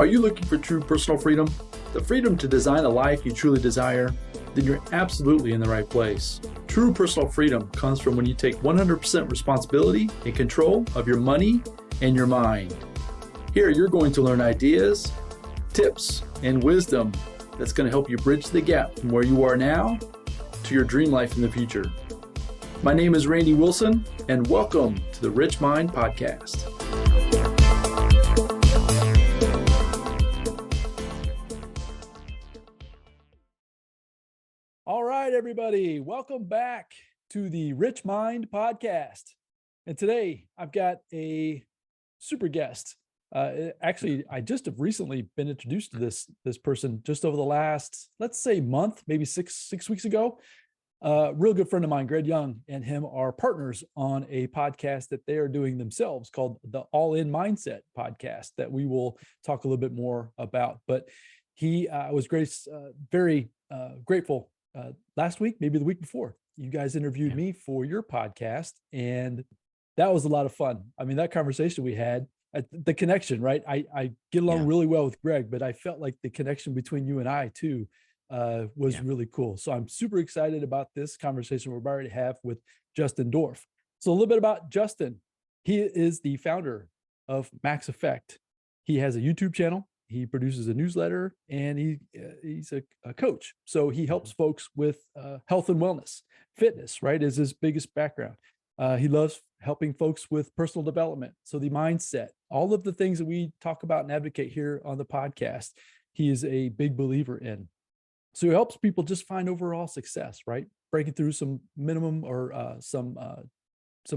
Are you looking for true personal freedom? The freedom to design a life you truly desire? Then you're absolutely in the right place. True personal freedom comes from when you take 100% responsibility and control of your money and your mind. Here, you're going to learn ideas, tips, and wisdom that's going to help you bridge the gap from where you are now to your dream life in the future. My name is Randy Wilson, and welcome to the Rich Mind Podcast. All right, everybody, welcome back to the Rich Mind Podcast. And today I've got a super guest. Actually, I just have recently been introduced to this person just over the last, let's say, month, maybe six weeks ago. Real good friend of mine, Greg Young, and him are partners on a podcast that they are doing themselves called the All In Mindset Podcast that we will talk a little bit more about. But he was very grateful last week, maybe the week before. You guys interviewed me for your podcast, and that was a lot of fun. I mean, that conversation we had, the connection, right? I get along really well with Greg, but I felt like the connection between you and I too was really cool. So I'm super excited about this conversation we're about to have with Justin Dorff. So a little bit about Justin. He is the founder of Max Effect. He has a YouTube channel. He produces a newsletter, and he's a coach. So he helps folks with health and wellness. Fitness, right, is his biggest background. He loves helping folks with personal development. So the mindset, all of the things that we talk about and advocate here on the podcast, he is a big believer in. So he helps people just find overall success, right? Breaking through some minimum or some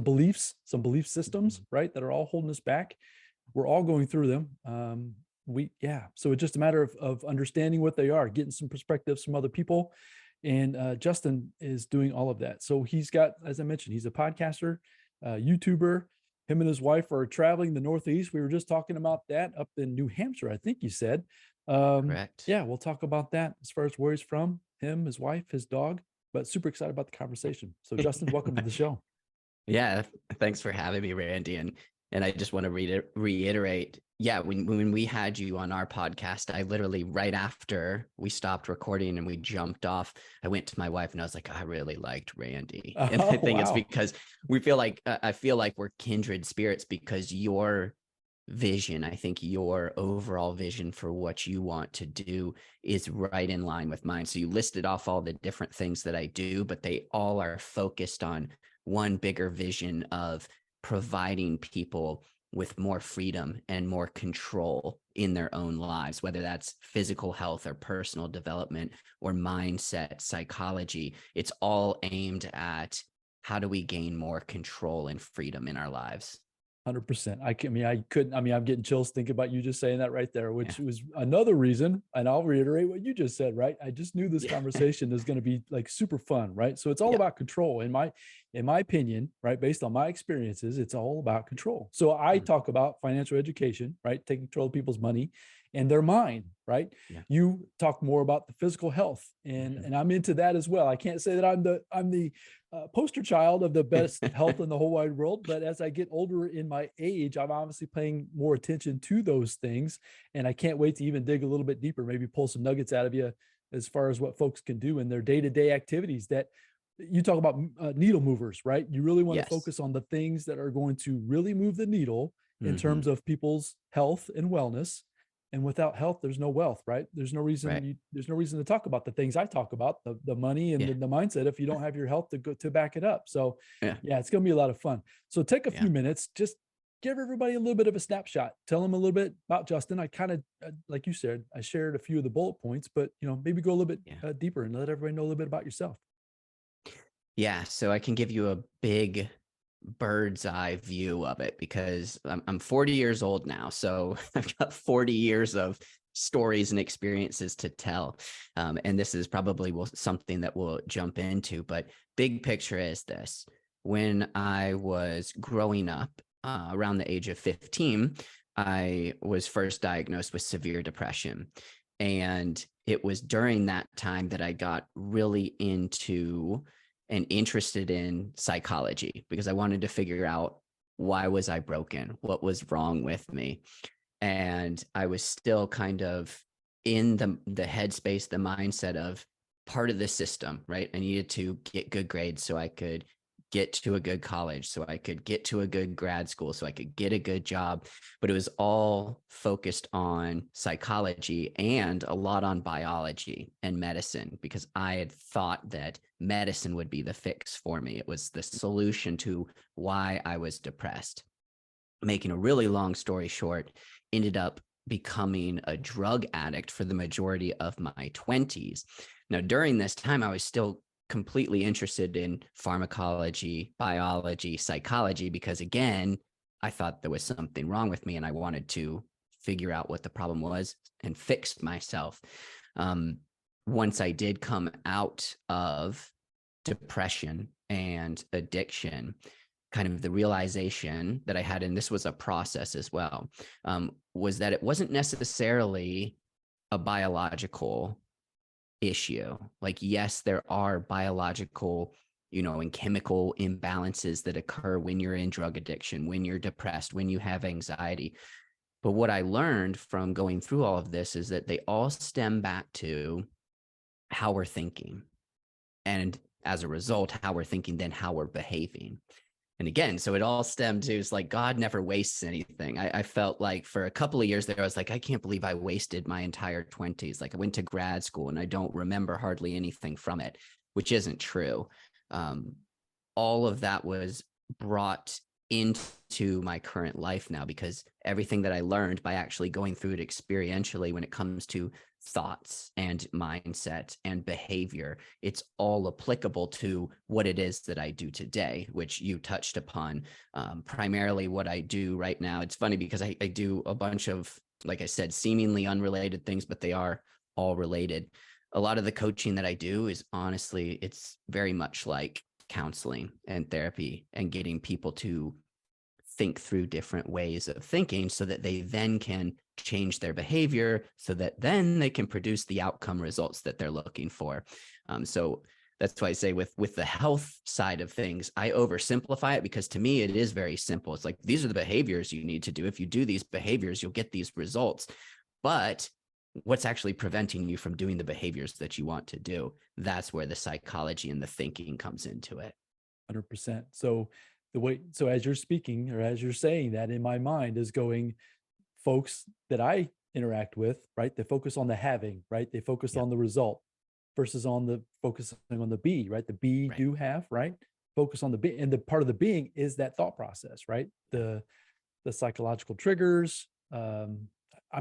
beliefs, some belief systems, right, that are all holding us back. We're all going through them. So it's just a matter of understanding what they are, getting some perspectives from other people. And Justin is doing all of that. So he's got, as I mentioned, he's a podcaster, YouTuber. Him and his wife are traveling the Northeast. We were just talking about that up in New Hampshire, I think you said. Correct. Yeah, we'll talk about that as far as where he's from, him, his wife, his dog, but super excited about the conversation. So Justin, welcome to the show. Yeah, thanks for having me, Randy. And I just want to reiterate, when we had you on our podcast, I literally, right after we stopped recording and we jumped off, I went to my wife and I was like, I really liked Randy. And I think it's because I feel like we're kindred spirits, because your vision, I think your overall vision for what you want to do is right in line with mine. So you listed off all the different things that I do, but they all are focused on one bigger vision of providing people with more freedom and more control in their own lives, whether that's physical health or personal development or mindset, psychology. It's all aimed at how do we gain more control and freedom in our lives. 100%. I'm getting chills thinking about you just saying that right there, which was another reason. And I'll reiterate what you just said, right? I just knew this conversation is going to be like super fun, right? So it's all about control. In my opinion, right? Based on my experiences, it's all about control. So I talk about financial education, right? Taking control of people's money and their mind, right? Yeah. You talk more about the physical health, and I'm into that as well. I can't say that I'm the poster child of the best health in the whole wide world, but as I get older in my age, I'm obviously paying more attention to those things, and I can't wait to even dig a little bit deeper, maybe pull some nuggets out of you as far as what folks can do in their day-to-day activities. That you talk about needle movers, right? You really want to focus on the things that are going to really move the needle in terms of people's health and wellness. And without health, there's no wealth, right? There's no reason. There's no reason to talk about the things I talk about, the money and the mindset, if you don't have your health to back it up. So, it's going to be a lot of fun. So, take a few minutes, just give everybody a little bit of a snapshot. Tell them a little bit about Justin. I kind of, like you said, I shared a few of the bullet points, but maybe go a little bit deeper and let everybody know a little bit about yourself. Yeah, so I can give you a big bird's eye view of it, because I'm 40 years old now. So I've got 40 years of stories and experiences to tell. And this is probably something that we'll jump into, but big picture is this. When I was growing up, around the age of 15, I was first diagnosed with severe depression. And it was during that time that I got really into and interested in psychology, because I wanted to figure out, why was I broken? What was wrong with me? And I was still kind of in the headspace, the mindset of part of the system, right? I needed to get good grades so I could get to a good college, so I could get to a good grad school, so I could get a good job. But it was all focused on psychology and a lot on biology and medicine, because I had thought that medicine would be the fix for me. It was the solution to why I was depressed. Making a really long story short, ended up becoming a drug addict for the majority of my 20s. Now, during this time, I was still completely interested in pharmacology, biology, psychology, because again, I thought there was something wrong with me and I wanted to figure out what the problem was and fix myself. Once I did come out of depression and addiction, kind of the realization that I had, and this was a process as well, was that it wasn't necessarily a biological issue. Like, yes, there are biological, and chemical imbalances that occur when you're in drug addiction, when you're depressed, when you have anxiety. But what I learned from going through all of this is that they all stem back to how we're thinking. And as a result, how we're thinking, then how we're behaving. And again, so it all stemmed to, it's like God never wastes anything. I felt like for a couple of years there, I was like, I can't believe I wasted my entire 20s. Like, I went to grad school and I don't remember hardly anything from it, which isn't true. All of that was brought into my current life now, because everything that I learned by actually going through it experientially when it comes to thoughts and mindset and behavior, it's all applicable to what it is that I do today, which you touched upon. Primarily what I do right now, it's funny because I do a bunch of, like I said, seemingly unrelated things, but they are all related. A lot of the coaching that I do is, honestly, it's very much like counseling and therapy and getting people to think through different ways of thinking so that they then can change their behavior, so that then they can produce the outcome results that they're looking for. So that's why I say with the health side of things, I oversimplify it, because to me, it is very simple. It's like, these are the behaviors you need to do. If you do these behaviors, you'll get these results. But what's actually preventing you from doing the behaviors that you want to do? That's where the psychology and the thinking comes into it. 100%. So as you're speaking, or as you're saying that, in my mind is going, folks that I interact with, right? They focus on the having, right? They focus on the result versus on the focusing on the be, right? The be, do, have, right? Focus on the be, and the part of the being is that thought process, right? The psychological triggers. I'm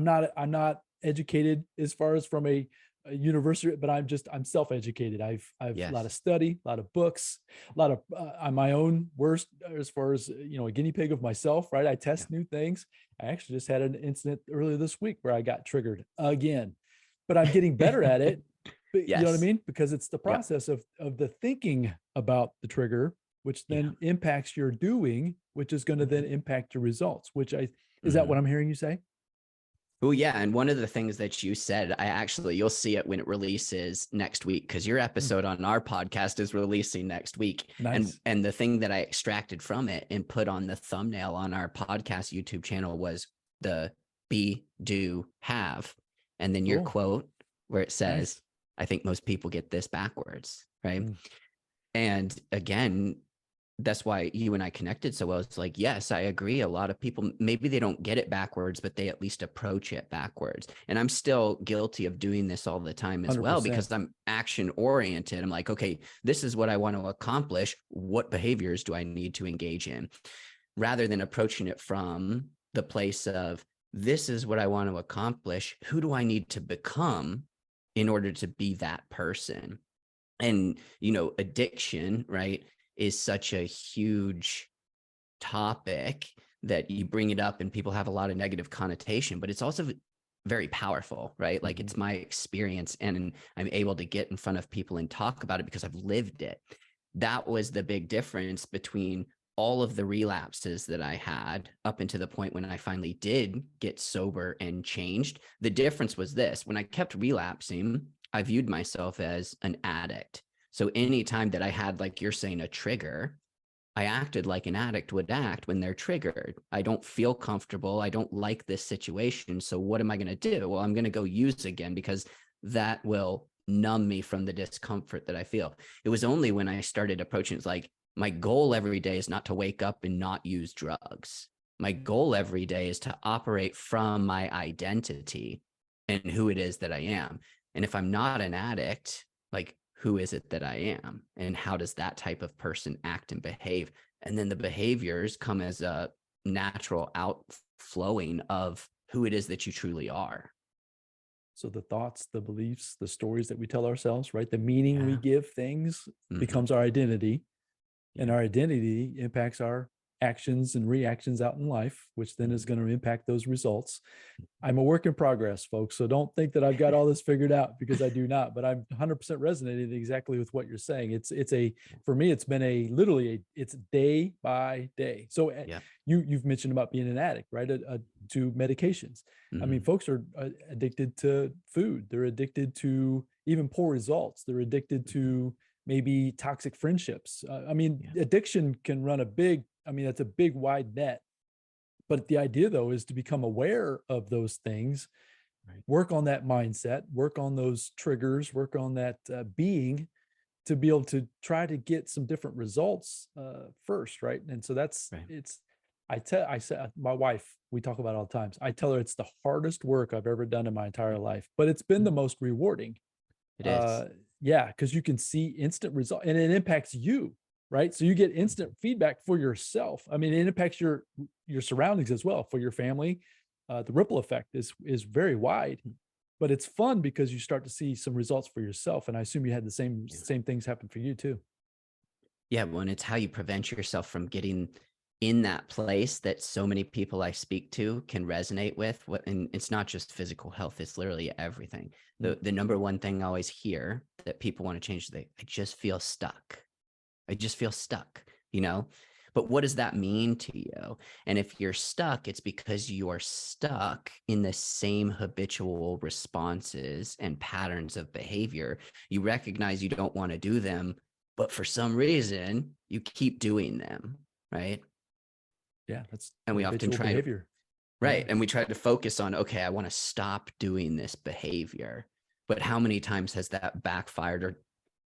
not educated as far as from a university, but I'm self-educated. I've a lot of study, a lot of books, a lot of I'm my own worst as far as a guinea pig of myself, right? I test new things. I actually just had an incident earlier this week where I got triggered again, but I'm getting better at it. But you know what I mean? Because it's the process of the thinking about the trigger, which then impacts your doing, which is going to then impact your results, is that what I'm hearing you say? Oh, yeah. And one of the things that you said, you'll see it when it releases next week, because your episode on our podcast is releasing next week. Nice. And the thing that I extracted from it and put on the thumbnail on our podcast YouTube channel was the be, do, have. And then your quote where it says, I think most people get this backwards. Right. And again, that's why you and I connected so well. It's like, yes, I agree. A lot of people, maybe they don't get it backwards, but they at least approach it backwards. And I'm still guilty of doing this all the time as 100%. Well, because I'm action oriented. I'm like, okay, this is what I want to accomplish. What behaviors do I need to engage in? Rather than approaching it from the place of, this is what I want to accomplish. Who do I need to become in order to be that person? And, addiction, right, is such a huge topic that you bring it up and people have a lot of negative connotation, but it's also very powerful, right? Like, it's my experience and I'm able to get in front of people and talk about it because I've lived it. That was the big difference between all of the relapses that I had up until the point when I finally did get sober and changed. The difference was this: when I kept relapsing, I viewed myself as an addict. So anytime that I had, like you're saying, a trigger, I acted like an addict would act when they're triggered. I don't feel comfortable. I don't like this situation. So what am I going to do? Well, I'm going to go use again because that will numb me from the discomfort that I feel. It was only when I started approaching it's like my goal every day is not to wake up and not use drugs. My goal every day is to operate from my identity and who it is that I am. And if I'm not an addict, like who is it that I am? And how does that type of person act and behave? And then the behaviors come as a natural outflowing of who it is that you truly are. So the thoughts, the beliefs, the stories that we tell ourselves, right? The meaning we Yeah. give things becomes our identity, and our identity impacts our actions and reactions out in life, which then is going to impact those results. I'm a work in progress, folks. So don't think that I've got all this figured out, because I do not, but I'm 100% resonating exactly with what you're saying. For me, it's been it's day by day. So Yeah. you've mentioned about being an addict, right? To medications. I mean, folks are addicted to food. They're addicted to even poor results. They're addicted to maybe toxic friendships. Addiction can run that's a big wide net. But the idea, though, is to become aware of those things, work on that mindset, work on those triggers, work on that being, to be able to try to get some different results first, right? And so I say my wife, we talk about it all the times. I tell her it's the hardest work I've ever done in my entire life, but it's been the most rewarding. It is. Yeah, because you can see instant result, and it impacts you, right? So you get instant feedback for yourself. I mean, it impacts your surroundings as well, for your family. The ripple effect is very wide, but it's fun because you start to see some results for yourself. And I assume you had the same things happen for you too. Yeah, well, and it's how you prevent yourself from getting in that place that so many people I speak to can resonate with. And it's not just physical health; it's literally everything. The number one thing I always hear that people want to change is I just feel stuck. I just feel stuck, But what does that mean to you? And if you're stuck, it's because you are stuck in the same habitual responses and patterns of behavior. You recognize you don't want to do them, but for some reason you keep doing them, right? Yeah, that's And we often try behavior. Right. And we try to focus on, okay, I want to stop doing this behavior. But how many times has that backfired or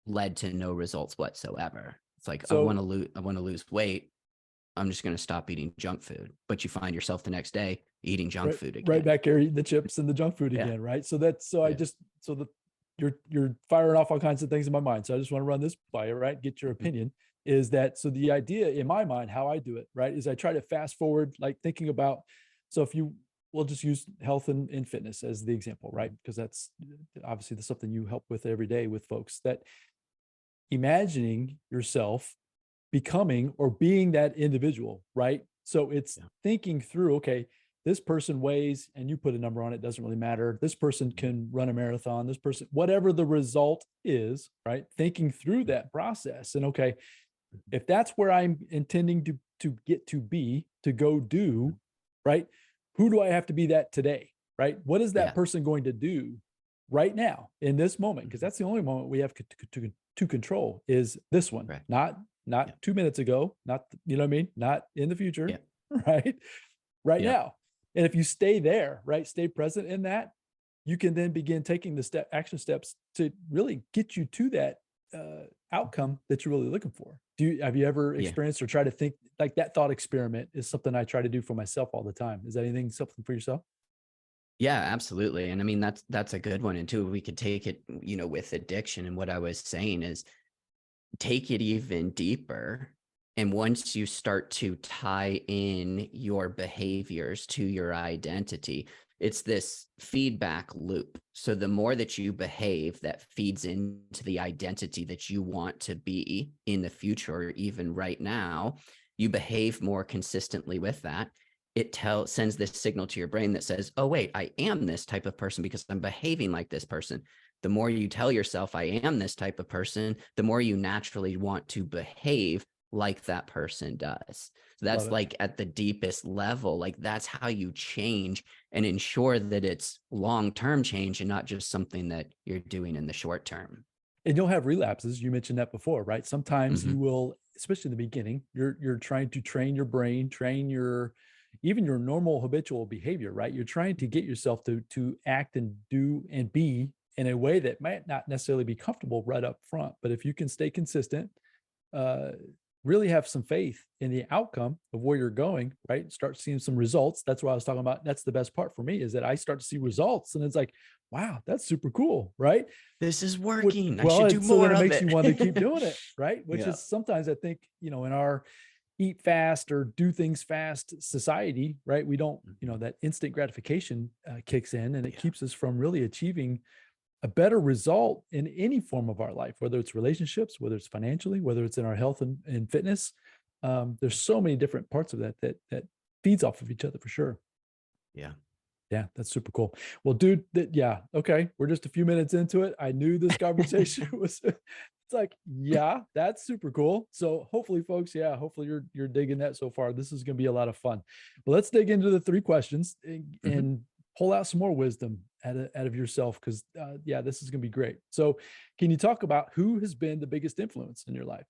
led to no results whatsoever? It's like, I want to lose weight. I'm just going to stop eating junk food. But you find yourself the next day eating junk food again. Right back there eating the chips and the junk food again, right? So you're firing off all kinds of things in my mind. So I just want to run this by you, right? Get your opinion. Is that, so the idea in my mind, how I do it, right, is I try to fast forward, like thinking about, so we'll just use health and fitness as the example, right? Because that's obviously something you help with every day with folks, that imagining yourself becoming or being that individual, right? So it's thinking through, okay, this person weighs, and you put a number on it, doesn't really matter. This person can run a marathon, this person, whatever the result is, right? Thinking through that process, and okay, if that's where I'm intending to get to go do, right? Who do I have to be that today, right? What is that person going to do right now in this moment? Because that's the only moment we have to control, is this one, not 2 minutes ago, not, you know what I mean? Not in the future, right now. And if you stay there, right, stay present in that, you can then begin taking the action steps to really get you to that outcome that you're really looking for. Have you ever experienced or try to think like that? Thought experiment is something I try to do for myself all the time. Is that something for yourself? Yeah, absolutely. And I mean, that's a good one. And too, we could take it, with addiction. And what I was saying is take it even deeper. And once you start to tie in your behaviors to your identity, it's this feedback loop. So the more that you behave, that feeds into the identity that you want to be in the future, or even right now, you behave more consistently with that. It sends this signal to your brain that says, oh, wait, I am this type of person because I'm behaving like this person. The more you tell yourself I am this type of person, the more you naturally want to behave like that person does. So that's like at the deepest level, like that's how you change and ensure that it's long-term change and not just something that you're doing in the short term. And you'll have relapses. You mentioned that before, right? Sometimes you will especially in the beginning, you're trying to train your brain, train even your normal habitual behavior, right? You're trying to get yourself to act and do and be in a way that might not necessarily be comfortable right up front. But if you can stay consistent, uh, really have some faith in the outcome of where you're going, right? Start seeing some results. That's what I was talking about. That's the best part for me, is that I start to see results, and it's like, wow, that's super cool, right? This is working. I Well, should do so then more it of makes it. you want to keep doing it, right? Which Yeah. is sometimes, I think, in our eat fast or do things fast society, right? We don't, that instant gratification kicks in, and it keeps us from really achieving a better result in any form of our life, whether it's relationships, whether it's financially, whether it's in our health and fitness. There's so many different parts of that feeds off of each other for sure. Yeah. Yeah, that's super cool. Well, dude, yeah, okay. We're just a few minutes into it. I knew this conversation was, it's like, yeah, that's super cool. So hopefully, folks, yeah, hopefully you're digging that so far. This is going to be a lot of fun. But let's dig into the 3 questions and pull out some more wisdom out of yourself, because yeah, this is going to be great. So can you talk about who has been the biggest influence in your life?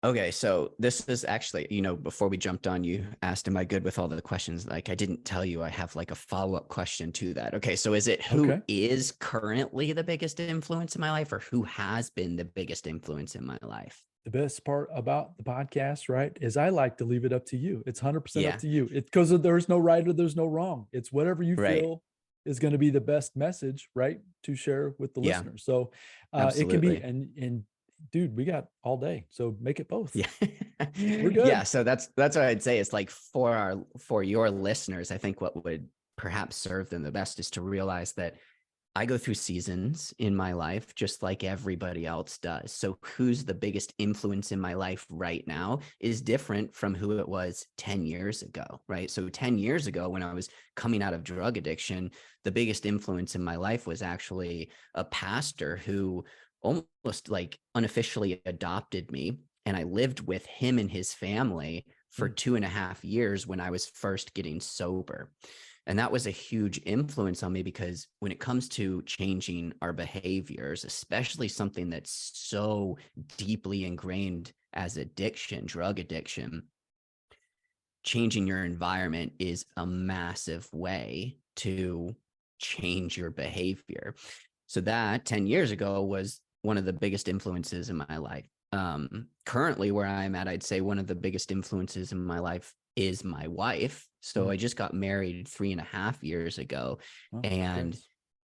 Okay, so this is actually, before we jumped on, you asked, am I good with all the questions? Like, I didn't tell you I have like a follow-up question to that. Okay, so is it who is currently the biggest influence in my life, or who has been the biggest influence in my life? The best part about the podcast, right, is I like to leave it up to you. It's 100% up Yeah, to you. It's because there's no right or there's no wrong. It's whatever you right. feel is going to be the best message, right, to share with the Yeah, listeners. So it can be, absolutely. and dude, we got all day, so make it both. Yeah. We're good. Yeah, so that's what I'd say. It's like for your listeners, I think what would perhaps serve them the best is to realize that I go through seasons in my life just like everybody else does. So who's the biggest influence in my life right now is different from who it was 10 years ago, right? So 10 years ago, when I was coming out of drug addiction, the biggest influence in my life was actually a pastor who almost like unofficially adopted me. And I lived with him and his family for 2.5 years when I was first getting sober. And that was a huge influence on me, because when it comes to changing our behaviors, especially something that's so deeply ingrained as addiction, drug addiction, changing your environment is a massive way to change your behavior. So that 10 years ago was one of the biggest influences in my life. Currently where I'm at, I'd say one of the biggest influences in my life is my wife. So I just got married 3.5 years ago. And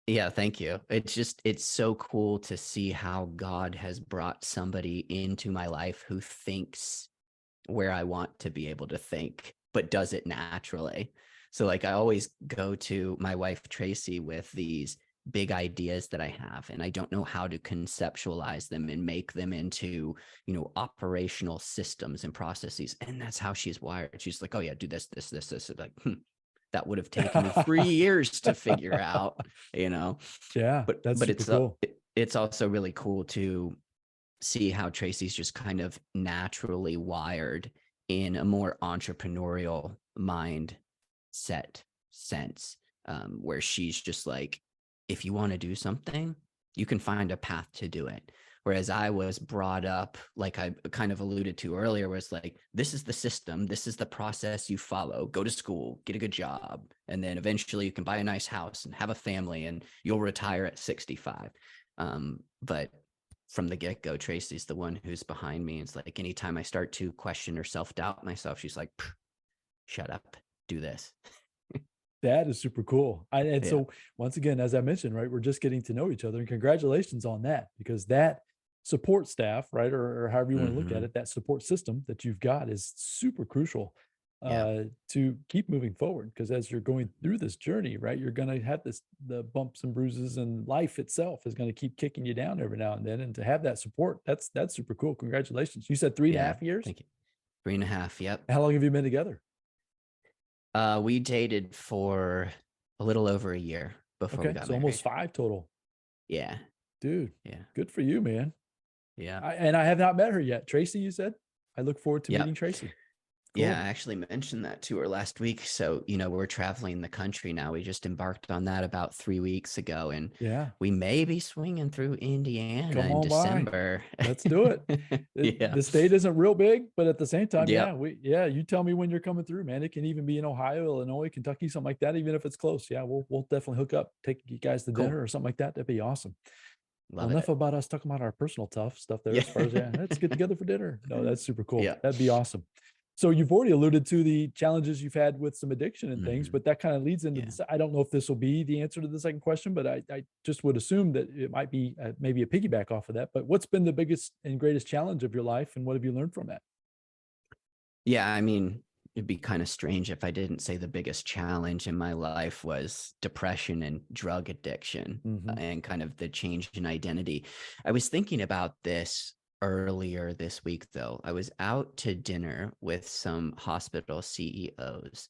yeah, thank you. It's so cool to see how God has brought somebody into my life who thinks where I want to be able to think, but does it naturally. So like I always go to my wife, Tracy, with these big ideas that I have, and I don't know how to conceptualize them and make them into, operational systems and processes. And that's how she's wired. She's like, oh yeah, do this, this, this, this. Like, that would have taken me 3 years to figure out, Yeah, but that's super cool. It's also really cool to see how Tracy's just kind of naturally wired in a more entrepreneurial mindset sense, where she's just like, if you want to do something, you can find a path to do it. Whereas I was brought up, like I kind of alluded to earlier, was like, this is the system, this is the process you follow. Go to school, get a good job, and then eventually you can buy a nice house and have a family, and you'll retire at 65. But from the get-go, Tracy's the one who's behind me. It's like anytime I start to question or self-doubt myself, she's like, shut up, do this. That is super cool. And Yeah. so once again, as I mentioned, right, we're just getting to know each other, and congratulations on that, because that support staff, right, or however you want to look at it, that support system that you've got is super crucial to keep moving forward. Because as you're going through this journey, right, you're going to have the bumps and bruises, and life itself is going to keep kicking you down every now and then. And to have that support, that's super cool. Congratulations. You said 3.5 years? Thank you. 3.5. Yep. How long have you been together? We dated for a little over a year before we got so married. almost 5 total. Yeah. Dude. Yeah. Good for you, man. Yeah. And I have not met her yet. Tracy, you said? I look forward to meeting Tracy. Yeah, I actually mentioned that to her last week. So, we're traveling the country now. We just embarked on that about 3 weeks ago, and Yeah. we may be swinging through Indiana Come in on by. December. Let's do it. Yeah. The state isn't real big, but at the same time, Yep. you tell me when you're coming through, man. It can even be in Ohio, Illinois, Kentucky, something like that, even if it's close. Yeah, we'll definitely hook up, take you guys to Cool. dinner or something like that. That'd be awesome. Well, Love enough it. about us talking about our personal tough stuff there Yeah. as far as let's get together for dinner. No, that's super cool. Yeah. That'd be awesome. So you've already alluded to the challenges you've had with some addiction and things, but that kind of leads into Yeah. this. I don't know if this will be the answer to the second question, but I just would assume that it might be maybe a piggyback off of that. But what's been the biggest and greatest challenge of your life, and what have you learned from that? Yeah, I mean, it'd be kind of strange if I didn't say the biggest challenge in my life was depression and drug addiction, and kind of the change in identity. I was thinking about this earlier this week, though. I was out to dinner with some hospital CEOs,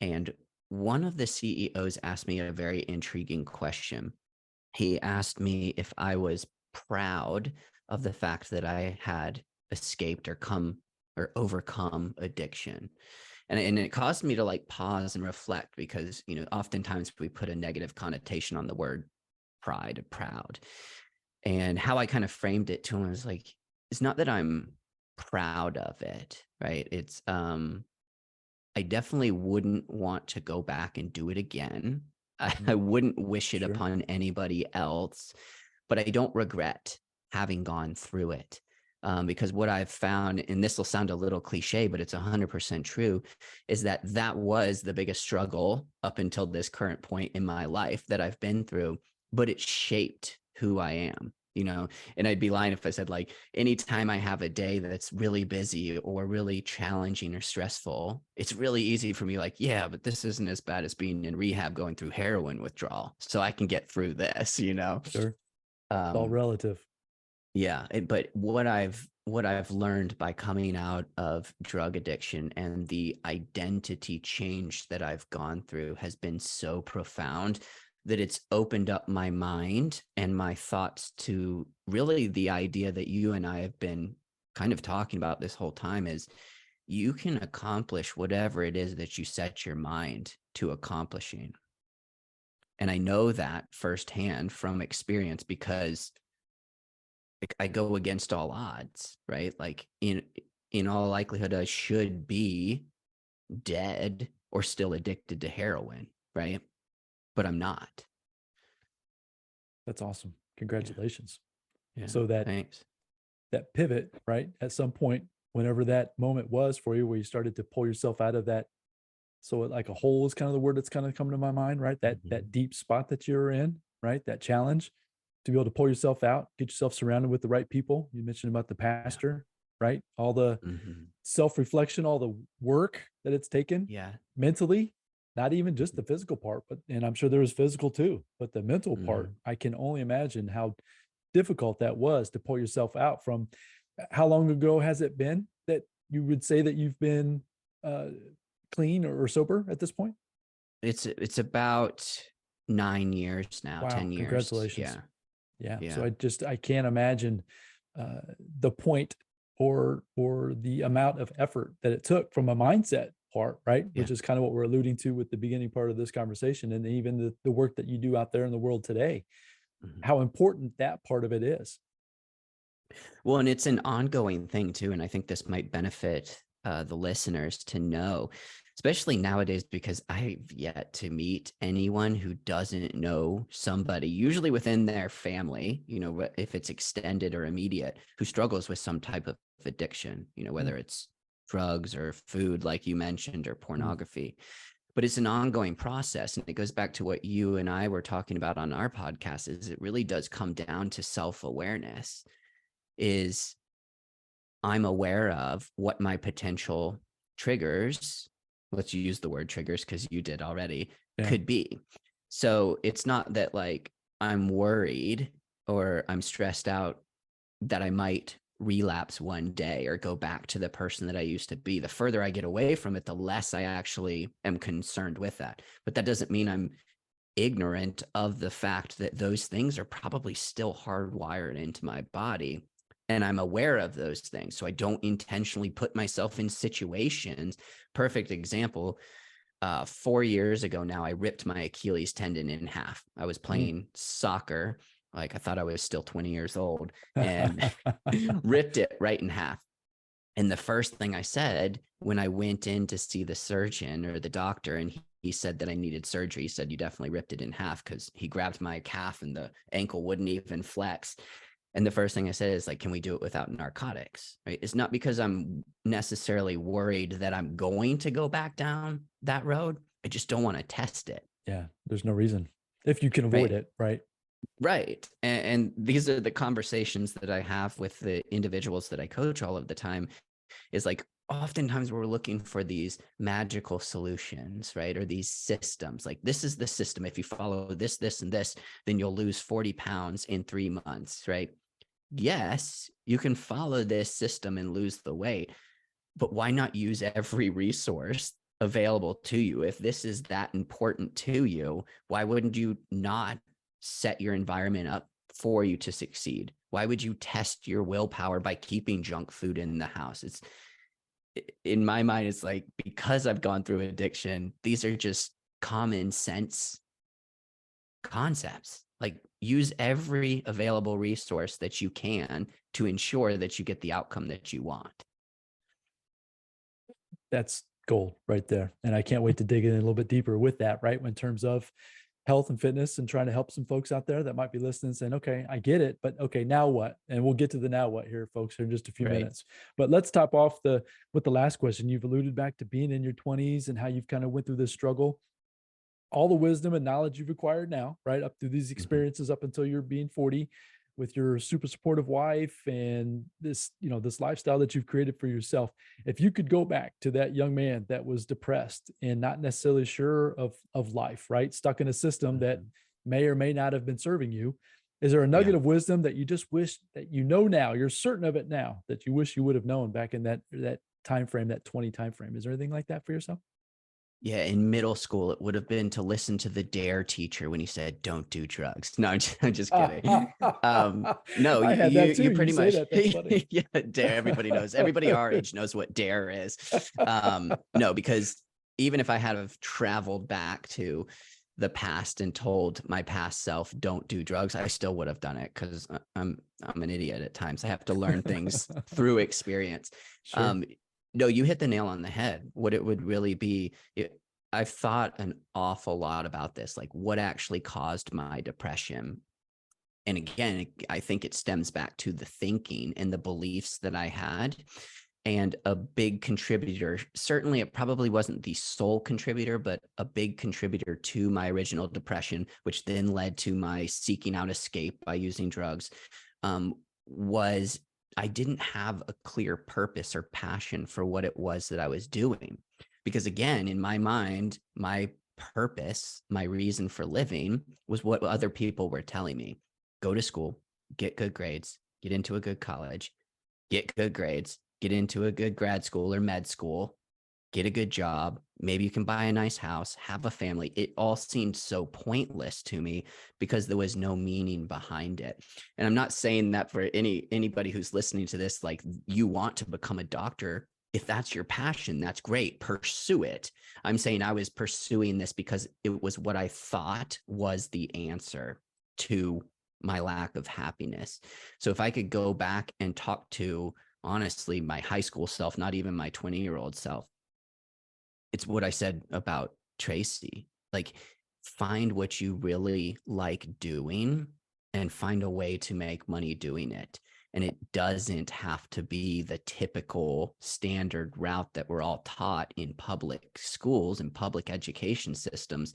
and one of the CEOs asked me a very intriguing question. He asked me if I was proud of the fact that I had escaped or overcome addiction. And it caused me to like pause and reflect, because, oftentimes we put a negative connotation on the word pride, proud. And how I kind of framed it to him was like, it's not that I'm proud of it, right? It's I definitely wouldn't want to go back and do it again. I wouldn't wish it Sure. upon anybody else, but I don't regret having gone through it. Because what I've found, and this will sound a little cliche, but it's 100% true, is that was the biggest struggle up until this current point in my life that I've been through, but it shaped who I am. And I'd be lying if I said, like, anytime I have a day that's really busy or really challenging or stressful, it's really easy for me, like, yeah, but this isn't as bad as being in rehab going through heroin withdrawal, so I can get through this. Sure. It's all um relative. yeah, but what I've learned by coming out of drug addiction and the identity change that I've gone through has been so profound that it's opened up my mind and my thoughts to really the idea that you and I have been kind of talking about this whole time, is you can accomplish whatever it is that you set your mind to accomplishing. And I know that firsthand from experience, because I go against all odds, right? Like, in all likelihood, I should be dead or still addicted to heroin, right? But I'm not. That's awesome. Yeah. Congratulations. Yeah. So Thanks. that pivot, right? At some point, whenever that moment was for you, where you started to pull yourself out of that. So like a hole is kind of the word that's kind of coming to my mind, right? That deep spot that you're in, right? That challenge to be able to pull yourself out, get yourself surrounded with the right people. You mentioned about the pastor, right? All the self-reflection, all the work that it's taken Yeah. mentally, not even just the physical part, but, and I'm sure there was physical too, but the mental part, I can only imagine how difficult that was to pull yourself out from. How long ago has it been that you would say that you've been uh, clean or sober at this point? It's about 9 years now, Wow, 10 years. congratulations. Yeah. So Yeah. I can't imagine the point or the amount of effort that it took from a mindset part, right? Yeah. Which is kind of what we're alluding to with the beginning part of this conversation, and even the work that you do out there in the world today, how important that part of it is. Well, and it's an ongoing thing too. And I think this might benefit the listeners to know, especially nowadays, because I've yet to meet anyone who doesn't know somebody, usually within their family, if it's extended or immediate, who struggles with some type of addiction, whether it's drugs or food, like you mentioned, or pornography. But it's an ongoing process. And it goes back to what you and I were talking about on our podcast, is it really does come down to self-awareness. Is I'm aware of what my potential triggers, let's use the word triggers because you did already, could be. So it's not that like I'm worried or I'm stressed out that I might relapse one day or go back to the person that I used to be. The further I get away from it, the less I actually am concerned with that. But that doesn't mean I'm ignorant of the fact that those things are probably still hardwired into my body. and I'm aware of those things. So I don't intentionally put myself in situations. Perfect example. 4 years ago now, I ripped my Achilles tendon in half. I was playing soccer. Like, I thought I was still 20 years old, and ripped it right in half. And the first thing I said when I went in to see the surgeon or the doctor, and he said that I needed surgery, he said, "You definitely ripped it in half," because he grabbed my calf and the ankle wouldn't even flex. And the first thing I said is like, "Can we do it without narcotics?" Right? It's not because I'm necessarily worried that I'm going to go back down that road. I just don't want to test it. Yeah. There's no reason if you can avoid Right. it. Right. Right. And these are the conversations that I have with the individuals that I coach all of the time, is like, oftentimes we're looking for these magical solutions, right? Or these systems. Like, this is the system. If you follow this, this, and this, then you'll lose 40 pounds in 3 months, right? Yes, you can follow this system and lose the weight, but why not use every resource available to you? If this is that important to you, why wouldn't you not set your environment up for you to succeed? Why would you test your willpower by keeping junk food in the house? It's, in my mind, it's like, because I've gone through addiction, these are just common sense concepts. Like, use every available resource that you can to ensure that you get the outcome that you want. That's gold right there. And I can't wait to dig in a little bit deeper with that, right? In terms of health and fitness, and trying to help some folks out there that might be listening and saying, okay, I get it, but okay, now what? And we'll get to the now what here, folks, here in just a few Right. minutes. But let's top off with the last question. You've alluded back to being in your 20s and how you've kind of went through this struggle, all the wisdom and knowledge you've acquired now, right? Up through these experiences up until you're being 40, with your super supportive wife and this, this lifestyle that you've created for yourself. If you could go back to that young man that was depressed and not necessarily sure of life, right? Stuck in a system that may or may not have been serving you. Is there a nugget of wisdom that you just wish that now, you're certain of it now, that you wish you would have known back in that time frame, that 20 time frame? Is there anything like that for yourself? Yeah, in middle school, it would have been to listen to the DARE teacher when he said, "Don't do drugs." No, I'm just kidding. No, I had that too. you You pretty say much, that. That's funny. yeah, DARE. Everybody knows. Everybody our age knows what DARE is. No, because even if I had have traveled back to the past and told my past self, "Don't do drugs," I still would have done it, because I'm an idiot at times. I have to learn things through experience. Sure. No, you hit the nail on the head. What it would really be, I've thought an awful lot about this, like what actually caused my depression. And again, I think it stems back to the thinking and the beliefs that I had. And a big contributor, certainly it probably wasn't the sole contributor, but a big contributor to my original depression, which then led to my seeking out escape by using drugs, was I didn't have a clear purpose or passion for what it was that I was doing. Because again, in my mind, my purpose, my reason for living was what other people were telling me. Go to school, get good grades, get into a good college, get good grades, get into a good grad school or med school, get a good job. Maybe you can buy a nice house, have a family. It all seemed so pointless to me because there was no meaning behind it. And I'm not saying that for anybody who's listening to this, like, you want to become a doctor. If that's your passion, that's great. Pursue it. I'm saying I was pursuing this because it was what I thought was the answer to my lack of happiness. So if I could go back and talk to, honestly, my high school self, not even my 20-year-old self, it's what I said about Tracy. Like, find what you really like doing and find a way to make money doing it. And it doesn't have to be the typical standard route that we're all taught in public schools and public education systems.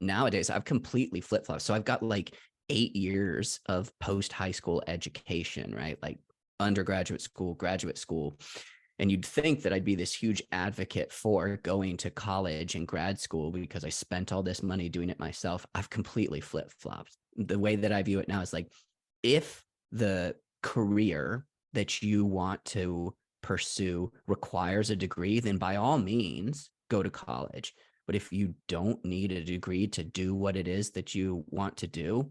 Nowadays, I've completely flip-flopped. So I've got like 8 years of post-high school education, right? Like undergraduate school, graduate school. And you'd think that I'd be this huge advocate for going to college and grad school because I spent all this money doing it myself. I've completely flip-flopped. The way that I view it now is like, if the career that you want to pursue requires a degree, then by all means, go to college. But if you don't need a degree to do what it is that you want to do,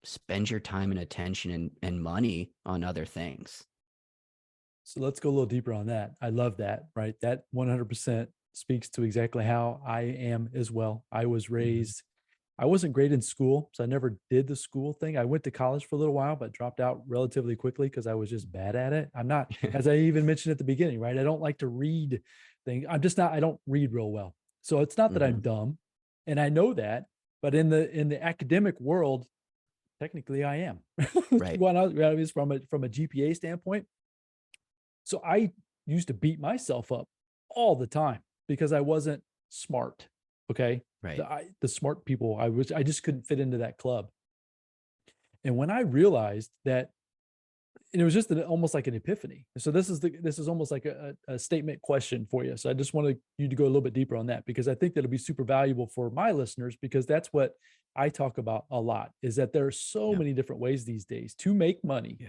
spend your time and attention and money on other things. So let's go a little deeper on that. I love that, right? That 100% speaks to exactly how I am as well. I was raised, I wasn't great in school, so I never did the school thing. I went to college for a little while, but dropped out relatively quickly because I was just bad at it. I'm not, as I even mentioned at the beginning, right? I don't like to read things. I'm just not, I don't read real well. So it's not that I'm dumb, and I know that, but in the academic world, technically I am. Right. Well, from a GPA standpoint. So I used to beat myself up all the time because I wasn't smart. Okay. Right. The smart people, I just couldn't fit into that club. And when I realized that, and it was just almost like an epiphany. So this is almost like a statement question for you. So I just wanted you to go a little bit deeper on that, because I think that'll be super valuable for my listeners, because that's what I talk about a lot, is that there are so many different ways these days to make money.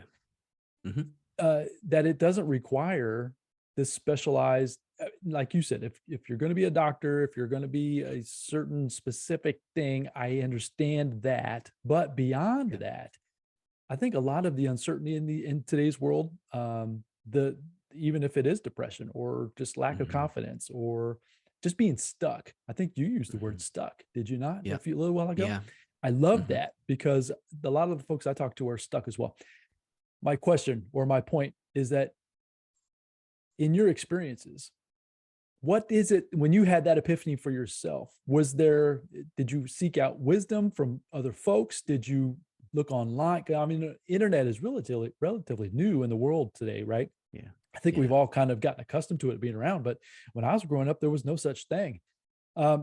That it doesn't require this specialized, like you said, if you're going to be a doctor, if you're going to be a certain specific thing, I understand that. But beyond that, I think a lot of the uncertainty in today's world, even if it is depression or just lack of confidence or just being stuck. I think you used the word stuck, did you not? A little while ago. Yeah. I love that, because a lot of the folks I talk to are stuck as well. My question or my point is that, in your experiences, what is it when you had that epiphany for yourself? Did you seek out wisdom from other folks? Did you look online? I mean, the internet is relatively new in the world today, right? Yeah. I think we've all kind of gotten accustomed to it being around, but when I was growing up, there was no such thing.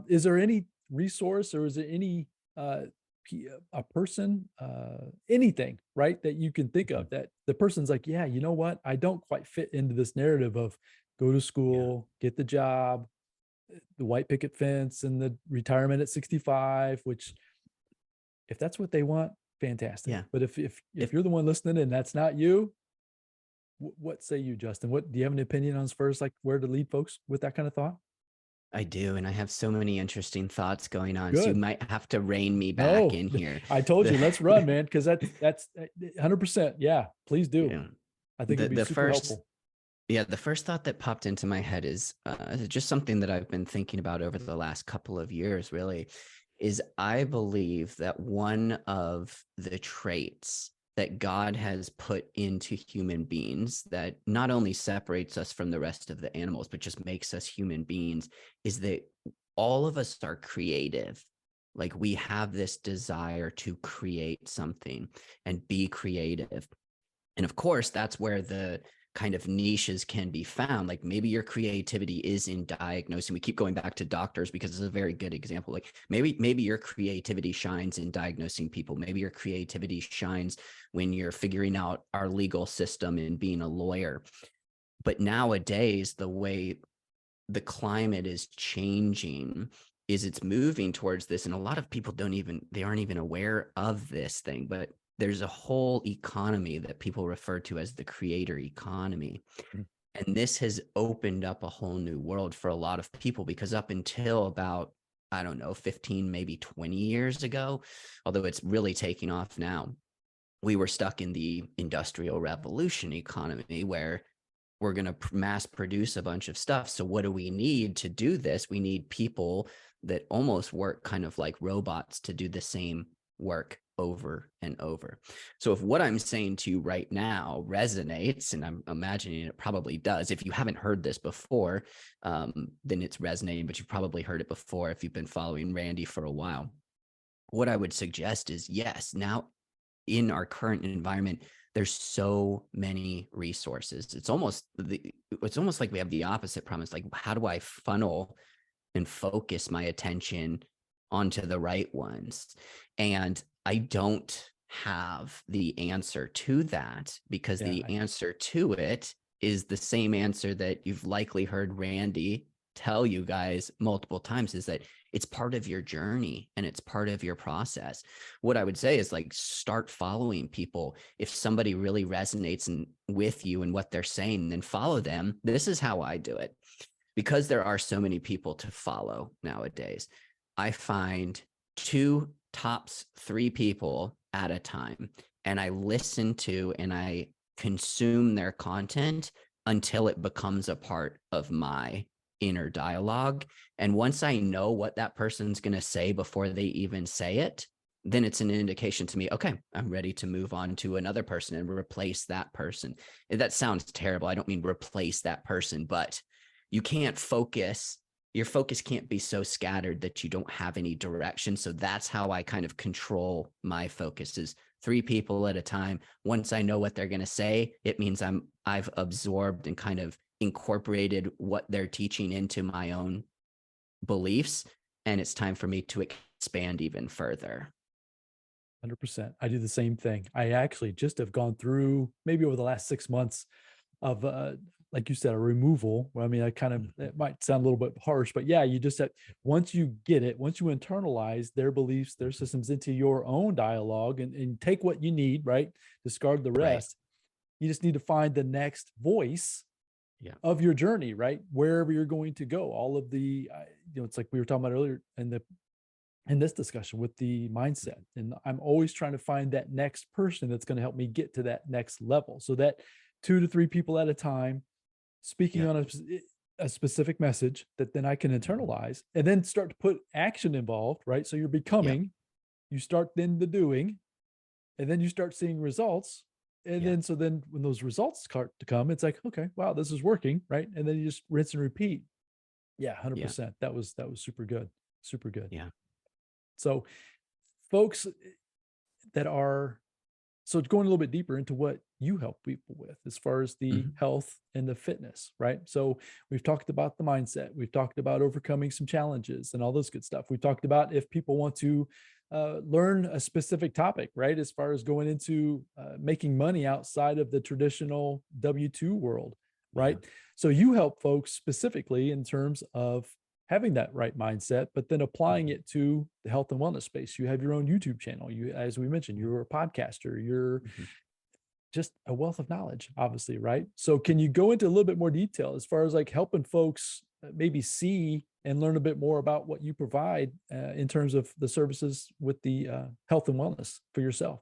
Is there any resource, or is there any a person, anything, right, that you can think of that the person's like, yeah, you know what, I don't quite fit into this narrative of go to school, get the job, the white picket fence, and the retirement at 65, which, if that's what they want, fantastic. But if you're the one listening and that's not you, what say you, Justin? What do you have an opinion on as far as like where to lead folks with that kind of thought? I do, and I have so many interesting thoughts going on. So you Good. might have to rein me back No, in here. I told you, let's run, man, because that's 100%. Yeah, please do. Yeah. I think it'd be The super first, helpful. the first thought that popped into my head is just something that I've been thinking about over the last couple of years, really, is I believe that one of the traits that God has put into human beings that not only separates us from the rest of the animals, but just makes us human beings, is that all of us are creative. Like, we have this desire to create something and be creative. And of course, that's where the kind of niches can be found. Like, maybe your creativity is in diagnosing. We keep going back to doctors because it's a very good example. Like, maybe your creativity shines in diagnosing people. Maybe your creativity shines when you're figuring out our legal system and being a lawyer. But nowadays, the way the climate is changing is it's moving towards this. And a lot of people aren't even aware of this thing, but there's a whole economy that people refer to as the creator economy. And this has opened up a whole new world for a lot of people, because up until about, I don't know, 15, maybe 20 years ago, although it's really taking off now, we were stuck in the industrial revolution economy where we're going to mass produce a bunch of stuff. So what do we need to do this? We need people that almost work kind of like robots to do the same work over and over. So if what I'm saying to you right now resonates, and I'm imagining it probably does, if you haven't heard this before, then it's resonating, but you've probably heard it before if you've been following Randy for a while. What I would suggest is, yes, now in our current environment, there's so many resources. It's almost like we have the opposite problem. It's like, how do I funnel and focus my attention onto the right ones? And I don't have the answer to that, because the answer to it is the same answer that you've likely heard Randy tell you guys multiple times, is that it's part of your journey and it's part of your process. What I would say is, like, start following people. If somebody really resonates with you and what they're saying, then follow them. This is how I do it. Because there are so many people to follow nowadays, I find 2, tops 3 people at a time. And I listen to and I consume their content until it becomes a part of my inner dialogue. And once I know what that person's going to say before they even say it, then it's an indication to me, okay, I'm ready to move on to another person and replace that person. That sounds terrible. I don't mean replace that person, but you can't focus. Your focus can't be so scattered that you don't have any direction. So that's how I kind of control my focus, is 3 people at a time. Once I know what they're going to say, it means I've absorbed and kind of incorporated what they're teaching into my own beliefs. And it's time for me to expand even further. 100%. I do the same thing. I actually just have gone through, maybe over the last 6 months, of like you said, a removal. Well, I mean, it might sound a little bit harsh, but yeah, you just have, once you get it, once you internalize their beliefs, their systems into your own dialogue, and take what you need, right? Discard the rest. You just need to find the next voice of your journey, right? Wherever you're going to go. All of the, it's like we were talking about earlier in this discussion with the mindset. And I'm always trying to find that next person that's going to help me get to that next level. So that 2 to 3 people at a time speaking on a specific message that then I can internalize, and then start to put action involved, right? So you're becoming, you start then the doing, and then you start seeing results. And then when those results start to come, it's like, okay, wow, this is working, right? And then you just rinse and repeat. Yeah, 100%. That was super good. Super good. Yeah. So folks that are, so going a little bit deeper into what you help people with as far as the health and the fitness, right? So we've talked about the mindset. We've talked about overcoming some challenges and all this good stuff. We talked about if people want to learn a specific topic, right? As far as going into making money outside of the traditional W-2 world, right? So you help folks specifically in terms of having that right mindset, but then applying it to the health and wellness space. You have your own YouTube channel. You, as we mentioned, you're a podcaster. You're just a wealth of knowledge, obviously, right? So can you go into a little bit more detail as far as like helping folks maybe see and learn a bit more about what you provide in terms of the services with the health and wellness for yourself?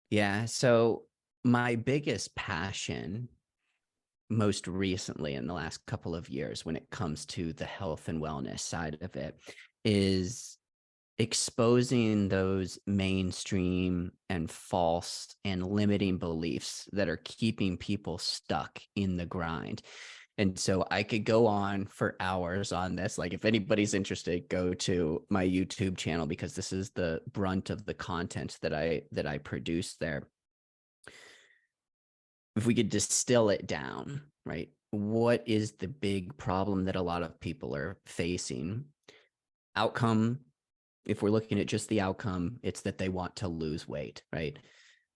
Yeah. So my biggest passion most recently in the last couple of years when it comes to the health and wellness side of it is exposing those mainstream and false and limiting beliefs that are keeping people stuck in the grind. And so I could go on for hours on this. Like if anybody's interested, go to my YouTube channel, because this is the brunt of the content that I produce there. If we could distill it down, right? What is the big problem that a lot of people are facing? Outcome, if we're looking at just the outcome, it's that they want to lose weight, right?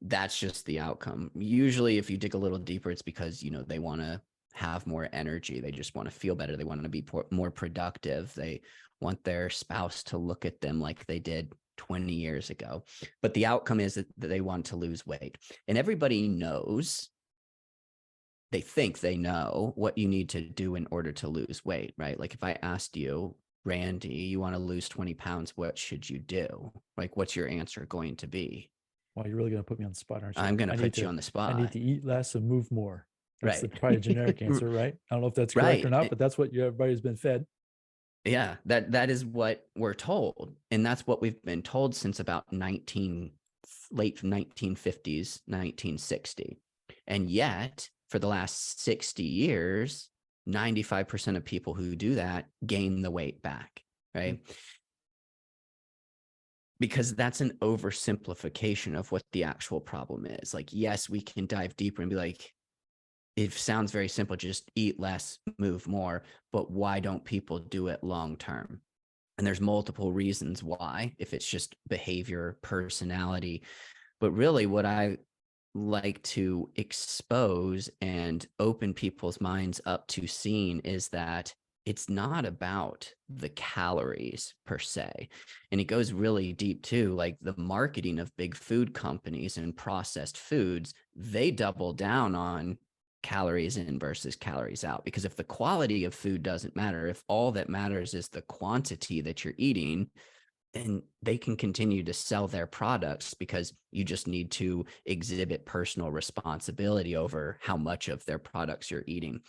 That's just the outcome. Usually, if you dig a little deeper, it's because, they want to have more energy. They just want to feel better. They want to be more productive. They want their spouse to look at them like they did 20 years ago. But the outcome is that they want to lose weight. And everybody knows, they think they know what you need to do in order to lose weight, right? Like if I asked you, Randy, you want to lose 20 pounds, what should you do? Like, what's your answer going to be? Well, you're really going to put me on the spot, aren't you? I'm going to put you on the spot. I need to eat less and move more. That's Right. probably a generic answer, right? I don't know if that's correct or not, but that's what everybody's been fed. Yeah, that is what we're told. And that's what we've been told since about late 1950s, 1960. And yet, for the last 60 years, 95% of people who do that gain the weight back, right? Because that's an oversimplification of what the actual problem is. Like, yes, we can dive deeper and be like, it sounds very simple, just eat less, move more, but why don't people do it long term? And there's multiple reasons why, if it's just behavior, personality. But really what I like to expose and open people's minds up to seeing is that it's not about the calories per se. And it goes really deep too, like the marketing of big food companies and processed foods, they double down on calories in versus calories out. Because if the quality of food doesn't matter, if all that matters is the quantity that you're eating, then they can continue to sell their products because you just need to exhibit personal responsibility over how much of their products you're eating.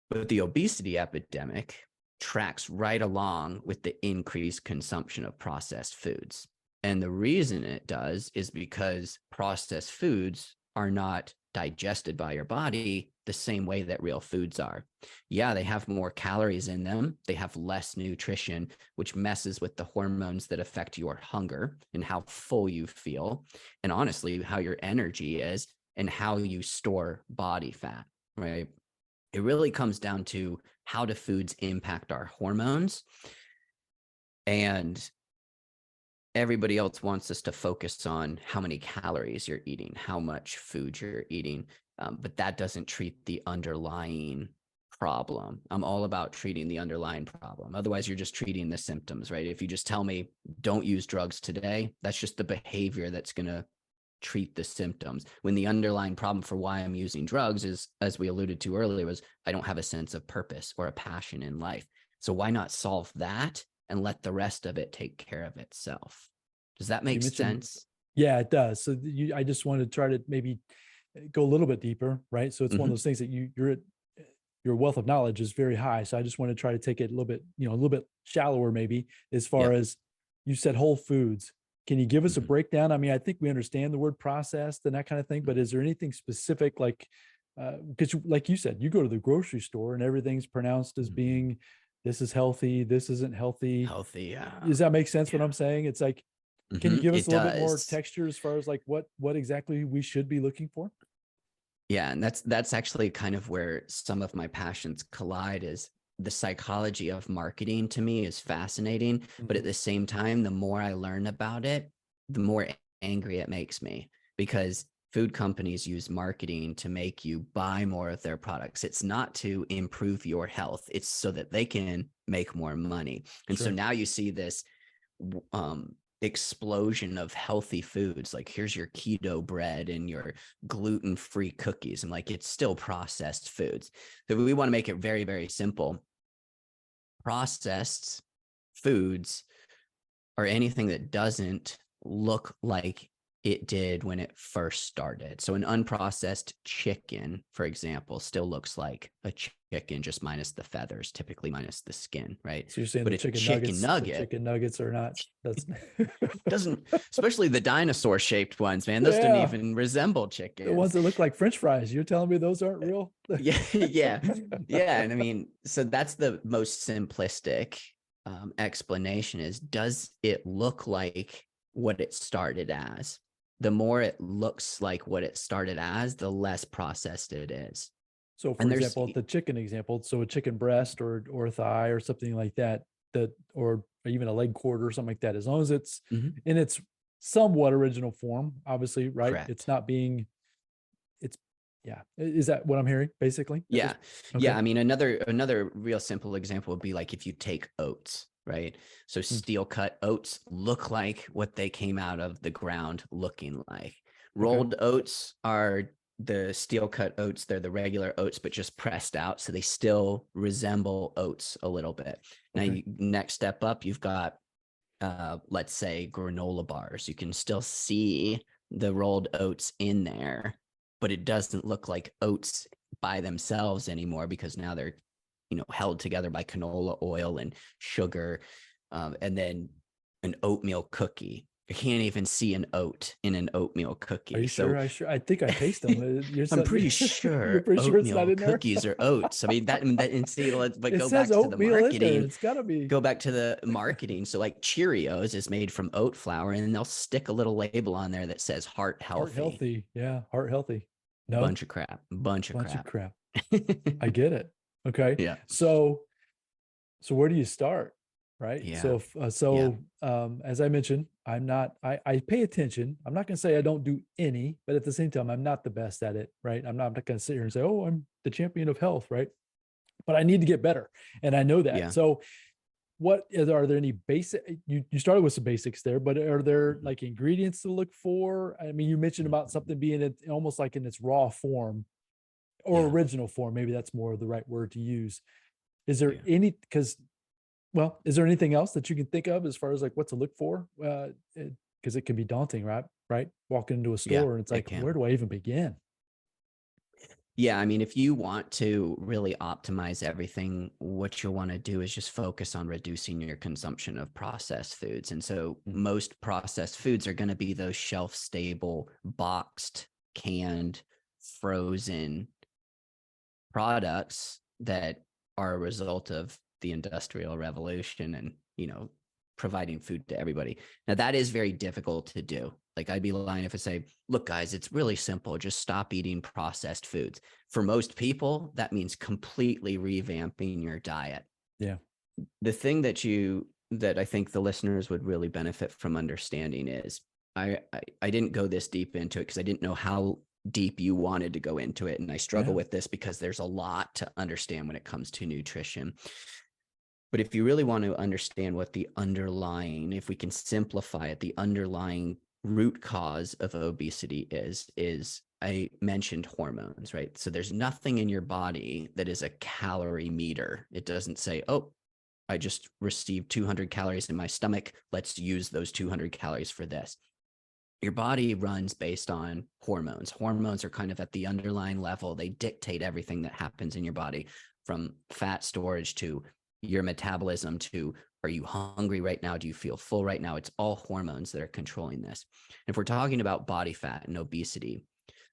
But the obesity epidemic tracks right along with the increased consumption of processed foods. And the reason it does is because processed foods are not digested by your body the same way that real foods are. Yeah, they have more calories in them. They have less nutrition, which messes with the hormones that affect your hunger and how full you feel. And honestly, how your energy is and how you store body fat, right? It really comes down to how do foods impact our hormones. And everybody else wants us to focus on how many calories you're eating, how much food you're eating, but that doesn't treat the underlying problem. I'm all about treating the underlying problem. Otherwise, you're just treating the symptoms, right? If you just tell me, don't use drugs today, that's just the behavior that's going to treat the symptoms, when the underlying problem for why I'm using drugs is, as we alluded to earlier, was I don't have a sense of purpose or a passion in life. So why not solve that and let the rest of it take care of itself? Does that make sense? Yeah, it does. So I just wanted to try to maybe go a little bit deeper, right? So it's one of those things that your wealth of knowledge is very high. So I just want to try to take it a little bit, a little bit shallower, maybe, as far as you said, whole foods. Can you give us a breakdown? I mean, I think we understand the word processed and that kind of thing, but is there anything specific, like, because like you said, you go to the grocery store and everything's pronounced as being, this is healthy, this isn't healthy. Healthy, yeah. Does that make sense what I'm saying? It's like, can you give us a little bit more texture as far as like what exactly we should be looking for? Yeah, and that's actually kind of where some of my passions collide. Is the psychology of marketing to me is fascinating, but at the same time, the more I learn about it, the more angry it makes me, because food companies use marketing to make you buy more of their products. It's not to improve your health. It's so that they can make more money. And so now you see this explosion of healthy foods. Like, here's your keto bread and your gluten-free cookies. And like, it's still processed foods. So we want to make it very, very simple. Processed foods are anything that doesn't look like it did when it first started. So an unprocessed chicken, for example, still looks like a chicken, just minus the feathers, typically minus the skin, right? So you're saying but the chicken nuggets are not, that's doesn't, especially the dinosaur shaped ones, man. Those didn't even resemble chickens. The ones that look like French fries. You're telling me those aren't real? Yeah. And I mean, so that's the most simplistic explanation is, does it look like what it started as? The more it looks like what it started as, the less processed it is. So for example, the chicken example, so a chicken breast or thigh or something like that, or even a leg quarter or something like that, as long as it's in its somewhat original form, obviously, right? Correct. It's not being, is that what I'm hearing basically? Yeah. Yeah. I mean, another real simple example would be like if you take oats, right? So steel cut oats look like what they came out of the ground looking like. Rolled oats are the steel cut oats. They're the regular oats, but just pressed out. So they still resemble oats a little bit. Now, next step up, you've got, let's say, granola bars. You can still see the rolled oats in there, but it doesn't look like oats by themselves anymore, because now they're, held together by canola oil and sugar. And then an oatmeal cookie. You can't even see an oat in an oatmeal cookie. Are you sure? I think I taste them. I'm pretty sure. You're pretty sure it's not in there? Cookies are oats. I mean, and see, but it go says back to the marketing. It's gotta be. Go back to the marketing. So like Cheerios is made from oat flour, and they'll stick a little label on there that says heart healthy. Heart healthy. Yeah. Heart healthy. No. Bunch of crap. I get it. Okay. Yeah. So where do you start? Right. Yeah. As I mentioned, I pay attention. I'm not going to say I don't do any, but at the same time, I'm not the best at it. Right. I'm not going to sit here and say, oh, I'm the champion of health. Right. But I need to get better. And I know that. Yeah. So are there any basic, you started with some basics there, but are there like ingredients to look for? I mean, you mentioned about something being almost like in its raw form or original form. Maybe that's more the right word to use. Is there any, because Well, is there anything else that you can think of as far as like what to look for? Because it can be daunting, right? Right. Walking into a Yeah, store and it's it like, where can. do I even begin? Yeah, I mean, if you want to really optimize everything, what you'll want to do is just focus on reducing your consumption of processed foods. And so Mm. most processed foods are going to be those shelf stable, boxed, canned, frozen products that are a result of the industrial revolution and, providing food to everybody. Now that is very difficult to do. Like I'd be lying if I say, look guys, it's really simple. Just stop eating processed foods. For most people, that means completely revamping your diet. Yeah. The thing that I think the listeners would really benefit from understanding is I didn't go this deep into it because I didn't know how deep you wanted to go into it. And I struggle Yeah. with this because there's a lot to understand when it comes to nutrition. But if you really want to understand what the underlying, if we can simplify it, the underlying root cause of obesity is I mentioned hormones, right? So there's nothing in your body that is a calorie meter. It doesn't say, oh, I just received 200 calories in my stomach. Let's use those 200 calories for this. Your body runs based on hormones. Hormones are kind of at the underlying level. They dictate everything that happens in your body, from fat storage to your metabolism to, are you hungry right now? Do you feel full right now? It's all hormones that are controlling this. If we're talking about body fat and obesity,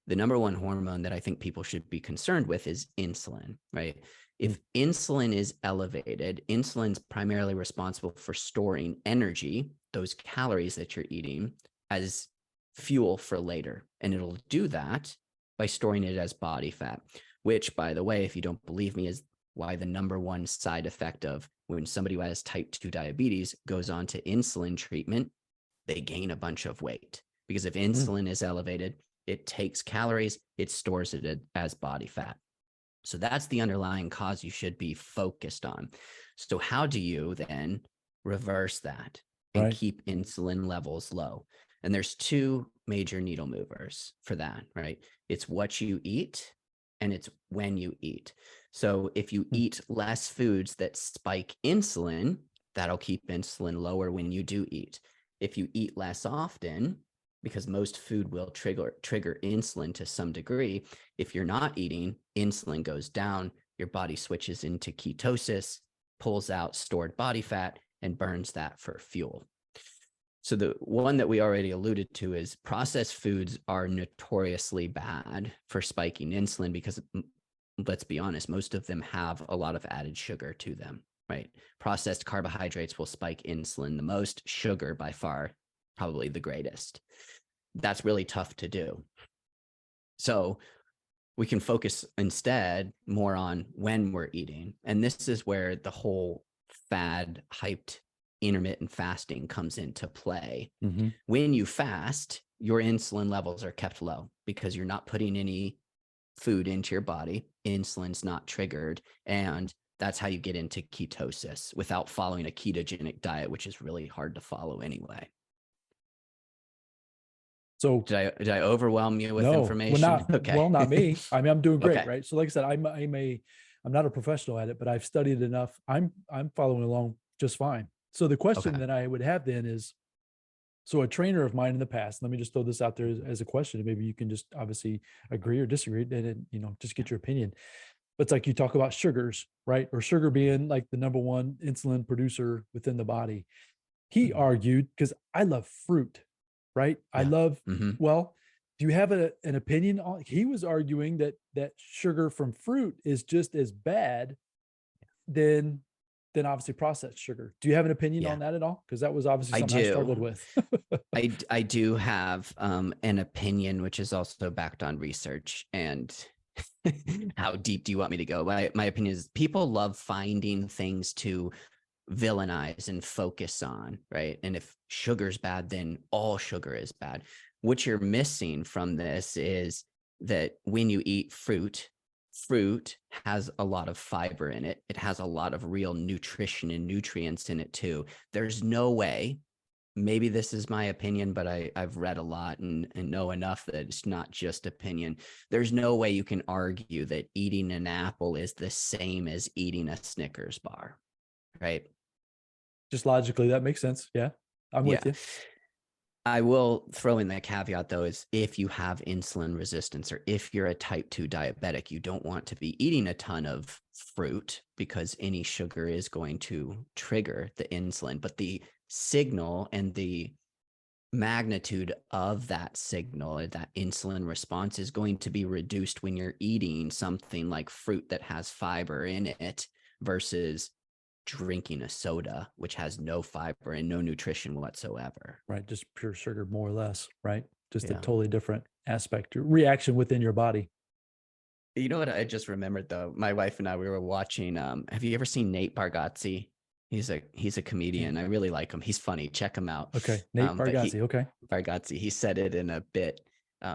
the number one hormone that I think people should be concerned with is insulin, right? If insulin is elevated, insulin's primarily responsible for storing energy, those calories that you're eating, as fuel for later. And it'll do that by storing it as body fat, which, by the way, if you don't believe me, is why the number one side effect of when somebody who has type 2 diabetes goes on to insulin treatment, they gain a bunch of weight. Because if Mm. insulin is elevated, it takes calories, it stores it as body fat. So that's the underlying cause you should be focused on. So how do you then reverse that and Right. keep insulin levels low? And there's two major needle movers for that, right? It's what you eat and it's when you eat. So if you Mm. eat less foods that spike insulin, that'll keep insulin lower when you do eat. If you eat less often, because most food will trigger insulin to some degree, if you're not eating, insulin goes down, your body switches into ketosis, pulls out stored body fat, and burns that for fuel. So the one that we already alluded to is processed foods are notoriously bad for spiking insulin because, let's be honest, most of them have a lot of added sugar to them, right? Processed carbohydrates will spike insulin the most, sugar by far, probably the greatest. That's really tough to do. So we can focus instead more on when we're eating. And this is where the whole fad hyped intermittent fasting comes into play. Mm-hmm. When you fast, your insulin levels are kept low because you're not putting any food into your body. Insulin's not triggered. And that's how you get into ketosis without following a ketogenic diet, which is really hard to follow anyway. So Did I overwhelm you with no, information? Okay. not me. I mean, I'm doing great, Okay. right? So like I said, I'm not a professional at it, but I've studied enough. I'm following along just fine. So the question Okay. that I would have then is, so a trainer of mine in the past, let me just throw this out there as a question, and maybe you can just obviously agree or disagree, and just get your opinion. But it's like you talk about sugars, right? Or sugar being like the number one insulin producer within the body. He Mhm. argued, because I love fruit, right? I Yeah. love, Mm-hmm. well, do you have an opinion on, he was arguing that sugar from fruit is just as bad than obviously processed sugar. Do you have an opinion Yeah, on that at all? Because that was obviously I something I do. struggled with. I do have an opinion, which is also backed on research. And how deep do you want me to go? My opinion is people love finding things to villainize and focus on, right? And if sugar's bad, then all sugar is bad. What you're missing from this is that when you eat fruit has a lot of fiber in it. It has a lot of real nutrition and nutrients in it too. There's no way, maybe this is my opinion, but I've read a lot and know enough that it's not just opinion. There's no way you can argue that eating an apple is the same as eating a Snickers bar, right? Just logically, that makes sense. Yeah, I'm Yeah. with you. I will throw in the caveat though, is if you have insulin resistance or if you're a type 2 diabetic, you don't want to be eating a ton of fruit because any sugar is going to trigger the insulin. But the signal and the magnitude of that signal, that insulin response, is going to be reduced when you're eating something like fruit that has fiber in it versus drinking a soda, which has no fiber and no nutrition whatsoever. Right. Just pure sugar, more or less. Right. Just a Yeah. totally different aspect, reaction within your body. You know what I just remembered though? My wife and I, we were watching, have you ever seen Nate Bargatze? He's a comedian. I really like him. He's funny. Check him out. Okay. Nate But Bargatze. Okay. Bargatze, he said it in a bit.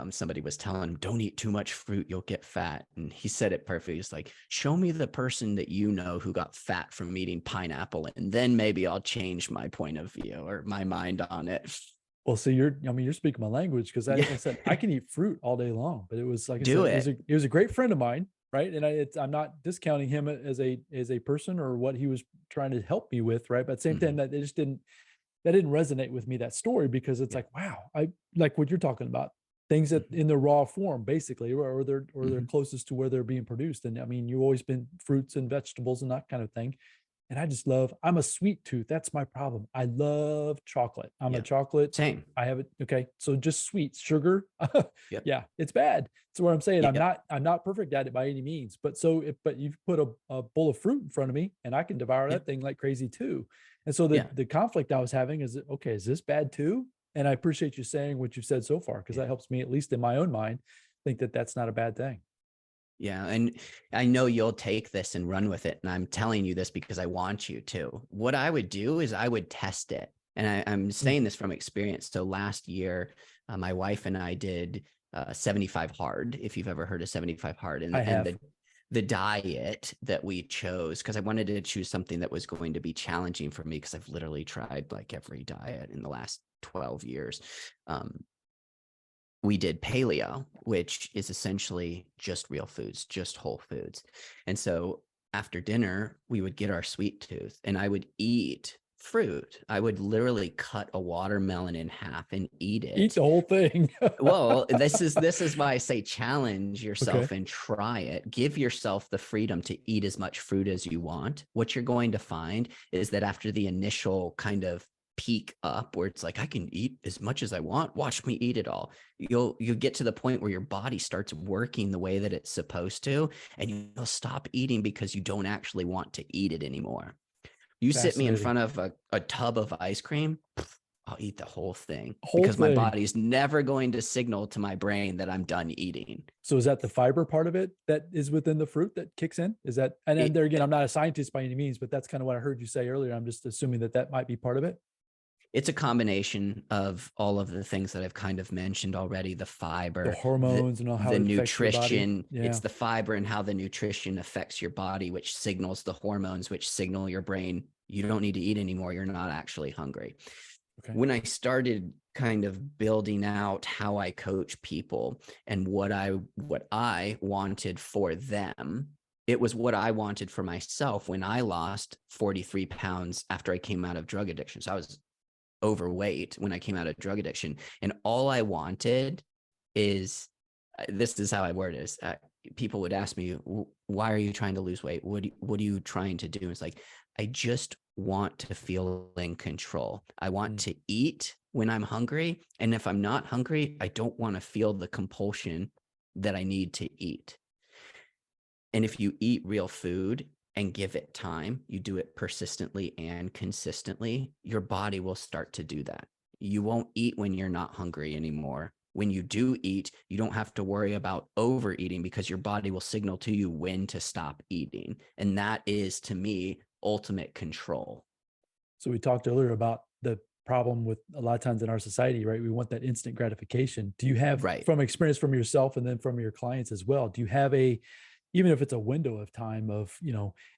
Somebody was telling him, don't eat too much fruit, you'll get fat. And he said it perfectly. He's like, show me the person that you know who got fat from eating pineapple, and then maybe I'll change my point of view or my mind on it. Well, see, you're speaking my language, because I said I can eat fruit all day long, but it was like I said, it was a great friend of mine, right? And I'm not discounting him as a person or what he was trying to help me with, right? But at the same time, that didn't resonate with me, that story, because it's like, wow, I like what you're talking about, things that in the raw form, basically, or they're closest to where they're being produced. And I mean, you've always been fruits and vegetables and that kind of thing. And I'm a sweet tooth. That's my problem. I love chocolate. I'm a chocolate. Same. I have it. Okay. So just sweet sugar. Yep. Yeah, it's bad. So what I'm saying, Yep. I'm not perfect at it by any means, but you've put a bowl of fruit in front of me and I can devour that thing like crazy too. And so the conflict I was having is, okay, is this bad too? And I appreciate you saying what you've said so far, because that helps me, at least in my own mind, think that that's not a bad thing. Yeah. And I know you'll take this and run with it. And I'm telling you this because I want you to. What I would do is I would test it. And I'm saying this from experience. So last year, my wife and I did 75 hard, if you've ever heard of 75 hard. And, I have. and the diet that we chose, because I wanted to choose something that was going to be challenging for me, because I've literally tried like every diet in the last 12 years. We did paleo, which is essentially just real foods, just whole foods. And so after dinner, we would get our sweet tooth and I would eat fruit. I would literally cut a watermelon in half and eat it. Eat the whole thing. Well, this is why I say challenge yourself and try it. Give yourself the freedom to eat as much fruit as you want. What you're going to find is that after the initial kind of peak up where it's like, I can eat as much as I want, watch me eat it all, you'll get to the point where your body starts working the way that it's supposed to, and you'll stop eating because you don't actually want to eat it anymore. You sit me in front of a tub of ice cream, I'll eat the whole thing, because my body's never going to signal to my brain that I'm done eating. So is that the fiber part of it that is within the fruit that kicks in? Is that, and then there again, I'm not a scientist by any means, but that's kind of what I heard you say earlier. I'm just assuming that might be part of it. It's a combination of all of the things that I've kind of mentioned already: the fiber, the hormones, and all how the it nutrition. Yeah. It's the fiber and how the nutrition affects your body, which signals the hormones, which signal your brain, you don't need to eat anymore. You're not actually hungry. Okay. When I started kind of building out how I coach people and what I wanted for them, it was what I wanted for myself when I lost 43 pounds after I came out of drug addiction. So I was overweight when I came out of drug addiction. And all I wanted is, this is how I word it, is people would ask me, why are you trying to lose weight? What are you trying to do? It's like, I just want to feel in control. I want to eat when I'm hungry. And if I'm not hungry, I don't want to feel the compulsion that I need to eat. And if you eat real food and give it time, you do it persistently and consistently, your body will start to do that. You won't eat when you're not hungry anymore. When you do eat, you don't have to worry about overeating, because your body will signal to you when to stop eating. And that is, to me, ultimate control. So we talked earlier about the problem with a lot of times in our society, right? We want that instant gratification. Do you have, from experience from yourself and then from your clients as well, do you have even if it's a window of time of,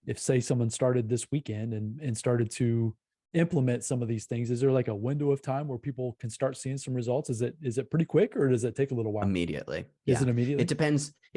if say someone started this weekend and started to implement some of these things, is there like a window of time where people can start seeing some results? Is it pretty quick, or does it take a little while? Immediately. Is it immediately?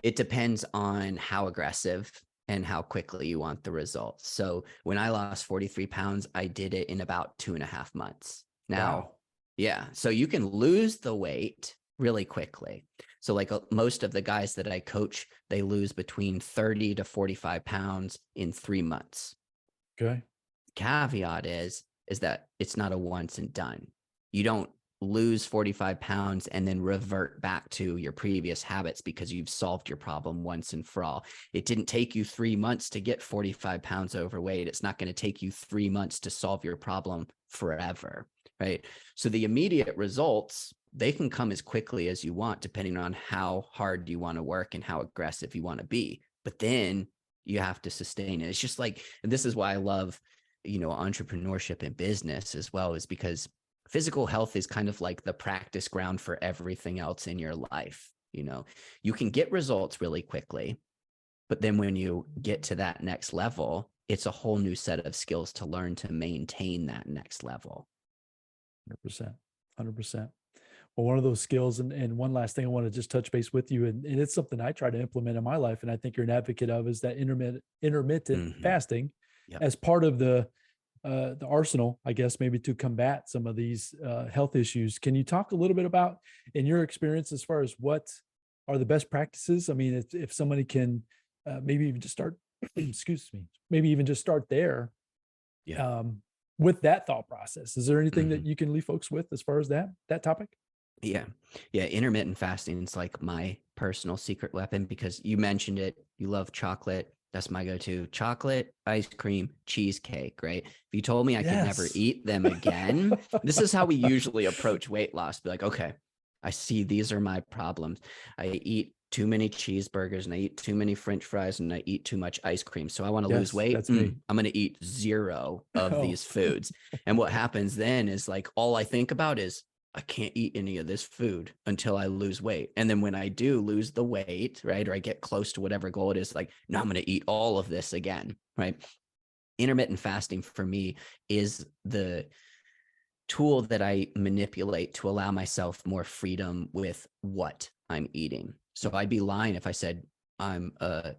It depends on how aggressive and how quickly you want the results. So when I lost 43 pounds, I did it in about 2.5 months. Now, Wow. yeah, so you can lose the weight really quickly. So like most of the guys that I coach, they lose between 30 to 45 pounds in 3 months. Okay. Caveat is that it's not a once and done. You don't lose 45 pounds and then revert back to your previous habits because you've solved your problem once and for all. It didn't take you 3 months to get 45 pounds overweight. It's not going to take you 3 months to solve your problem forever, right? So the immediate results, they can come as quickly as you want, depending on how hard you want to work and how aggressive you want to be. But then you have to sustain it. It's just like, and this is why I love, entrepreneurship and business as well, is because physical health is kind of like the practice ground for everything else in your life. You can get results really quickly, but then when you get to that next level, it's a whole new set of skills to learn to maintain that next level. 100%. 100%. Well, one of those skills, and one last thing I want to just touch base with you, and it's something I try to implement in my life, and I think you're an advocate of, is that intermittent fasting as part of the arsenal, I guess, maybe to combat some of these health issues. Can you talk a little bit about, in your experience, as far as what are the best practices? I mean, if somebody can maybe even just start, excuse me, maybe even just start there. With that thought process, is there anything that you can leave folks with as far as that topic? Yeah. Intermittent fasting is like my personal secret weapon, because you mentioned it. You love chocolate. That's my go-to: chocolate, ice cream, cheesecake, right? If you told me I could never eat them again, this is how we usually approach weight loss. Be like, okay, I see these are my problems. I eat too many cheeseburgers and I eat too many French fries and I eat too much ice cream. So I want to lose weight. That's me. I'm going to eat 0 of these foods. And what happens then is, like, all I think about is, I can't eat any of this food until I lose weight. And then when I do lose the weight, right, or I get close to whatever goal it is, like, no, I'm going to eat all of this again, right? Intermittent fasting for me is the tool that I manipulate to allow myself more freedom with what I'm eating. So I'd be lying if I said I'm a,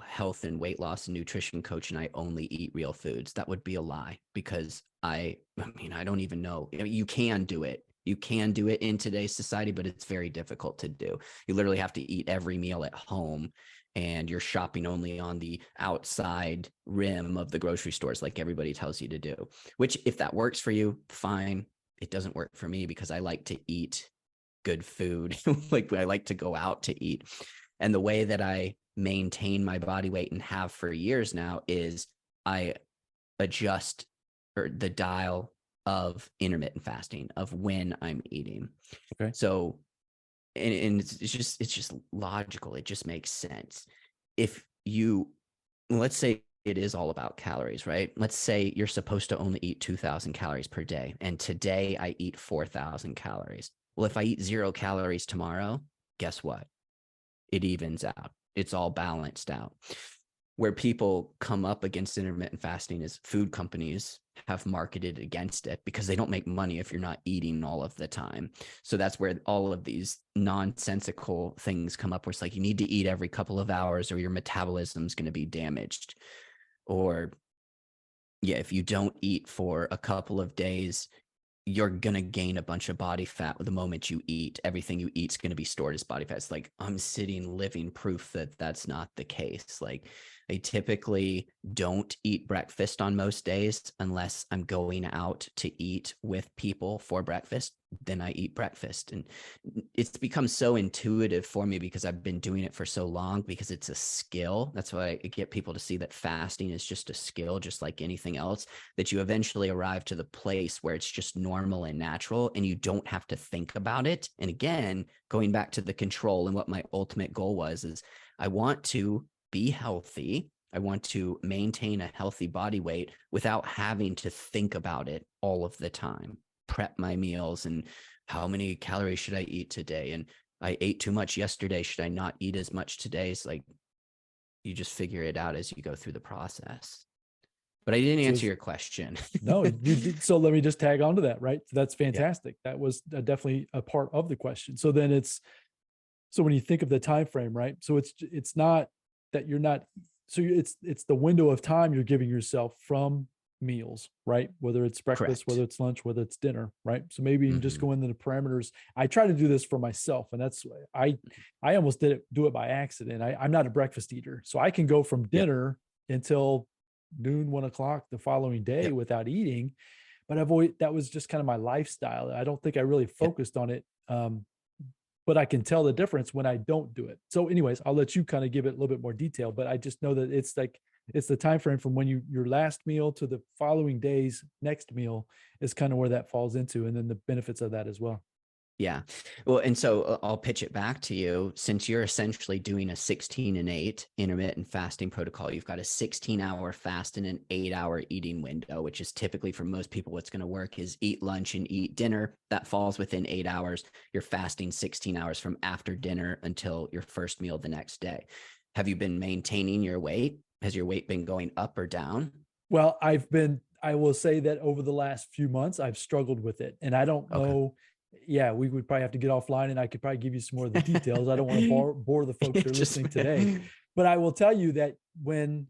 health and weight loss and nutrition coach and I only eat real foods. That would be a lie, because I don't even know. You can do it. You can do it in today's society, but it's very difficult to do. You literally have to eat every meal at home, and you're shopping only on the outside rim of the grocery stores, like everybody tells you to do, which, if that works for you, fine. It doesn't work for me, because I like to eat good food. Like, I like to go out to eat. And the way that I maintain my body weight, and have for years now, is I adjust the dial of intermittent fasting, of when I'm eating. Okay. So, and it's just logical. It just makes sense. If let's say it is all about calories, right? Let's say you're supposed to only eat 2,000 calories per day, and today I eat 4,000 calories. Well, if I eat 0 calories tomorrow, guess what? It evens out. It's all balanced out. Where people come up against intermittent fasting is food companies have marketed against it, because they don't make money if you're not eating all of the time. So that's where all of these nonsensical things come up, where it's like, you need to eat every couple of hours or your metabolism is going to be damaged. Or, if you don't eat for a couple of days, you're going to gain a bunch of body fat the moment you eat. Everything you eat is going to be stored as body fat. It's like, I'm sitting living proof that that's not the case. Like, I typically don't eat breakfast on most days unless I'm going out to eat with people for breakfast. Then I eat breakfast. And it's become so intuitive for me, because I've been doing it for so long, because it's a skill. That's why I get people to see that fasting is just a skill, just like anything else, that you eventually arrive to the place where it's just normal and natural, and you don't have to think about it. And again, going back to the control, and what my ultimate goal was, is I want to be healthy. I want to maintain a healthy body weight without having to think about it all of the time. Prep my meals, and how many calories should I eat today? And I ate too much yesterday. Should I not eat as much today? It's like, you just figure it out as you go through the process. But I didn't answer your question. No, you did. So let me just tag on to that, right? That's fantastic. Yeah. That was definitely a part of the question. So then so when you think of the time frame, right? So it's not that you're not so it's the window of time you're giving yourself from meals, right? Whether it's breakfast, Correct. whether it's lunch, whether it's dinner, right? So maybe you can just Hmm. go into the parameters. I try to do this for myself, and that's I almost do it by accident. I'm not a breakfast eater, so I can go from Yep. dinner until noon, 1 o'clock the following day Yep. without eating. But I've always that was just kind of my lifestyle. I don't think I really Yep. focused on it. But I can tell the difference when I don't do it. So, anyways, I'll let you kind of give it a little bit more detail. But I just know that it's like it's the time frame from when your last meal to the following day's next meal is kind of where that falls into, and then the benefits of that as well. Yeah. Well, and so I'll pitch it back to you. Since you're essentially doing a 16 and 8 intermittent fasting protocol, you've got a 16-hour fast and an 8-hour eating window, which is typically for most people what's going to work is eat lunch and eat dinner. That falls within 8 hours. You're fasting 16 hours from after dinner until your first meal the next day. Have you been maintaining your weight? Has your weight been going up or down? Well, I will say that over the last few months, I've struggled with it. And I don't Okay. know. Yeah, we would probably have to get offline and I could probably give you some more of the details. I don't want to bore the folks that are Just listening today. But I will tell you that when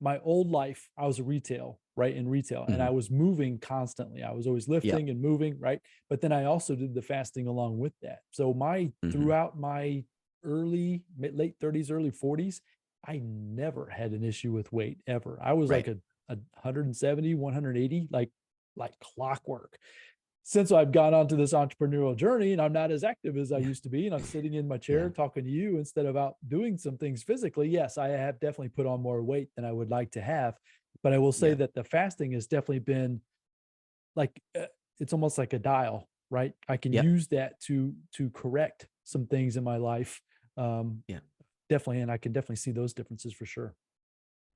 my old life, I was in retail, and I Mhm. was moving constantly. I was always Yep. lifting and moving, right? But then I also did the fasting along with that. So Mhm. throughout my late 30s, early 40s, I never had an issue with weight ever. I was like Right. a 170, 180, like clockwork. Since I've gone onto this entrepreneurial journey and I'm not as active as I Yeah. used to be, and I'm sitting in my chair Yeah. talking to you instead of out doing some things physically, yes, I have definitely put on more weight than I would like to have. But I will say Yeah. that the fasting has definitely been like it's almost like a dial, right? I can Yep. use that to correct some things in my life. Um, Yeah. Definitely, and I can definitely see those differences for sure.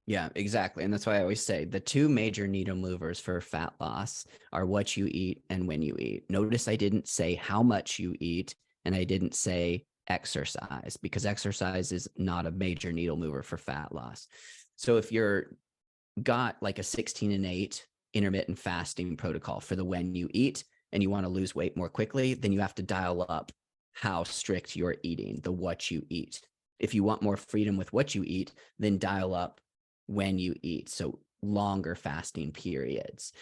Yeah, exactly. And that's why I always say the two major needle movers for fat loss are what you eat and when you eat. Notice I didn't say how much you eat and I didn't say exercise because exercise is not a major needle mover for fat loss. So if you're got like a 16 and 8 intermittent fasting protocol for the when you eat and you want to lose weight more quickly, then you have to dial up how strict you're eating, the what you eat. If you want more freedom with what you eat, then dial up when you eat. So longer fasting periods.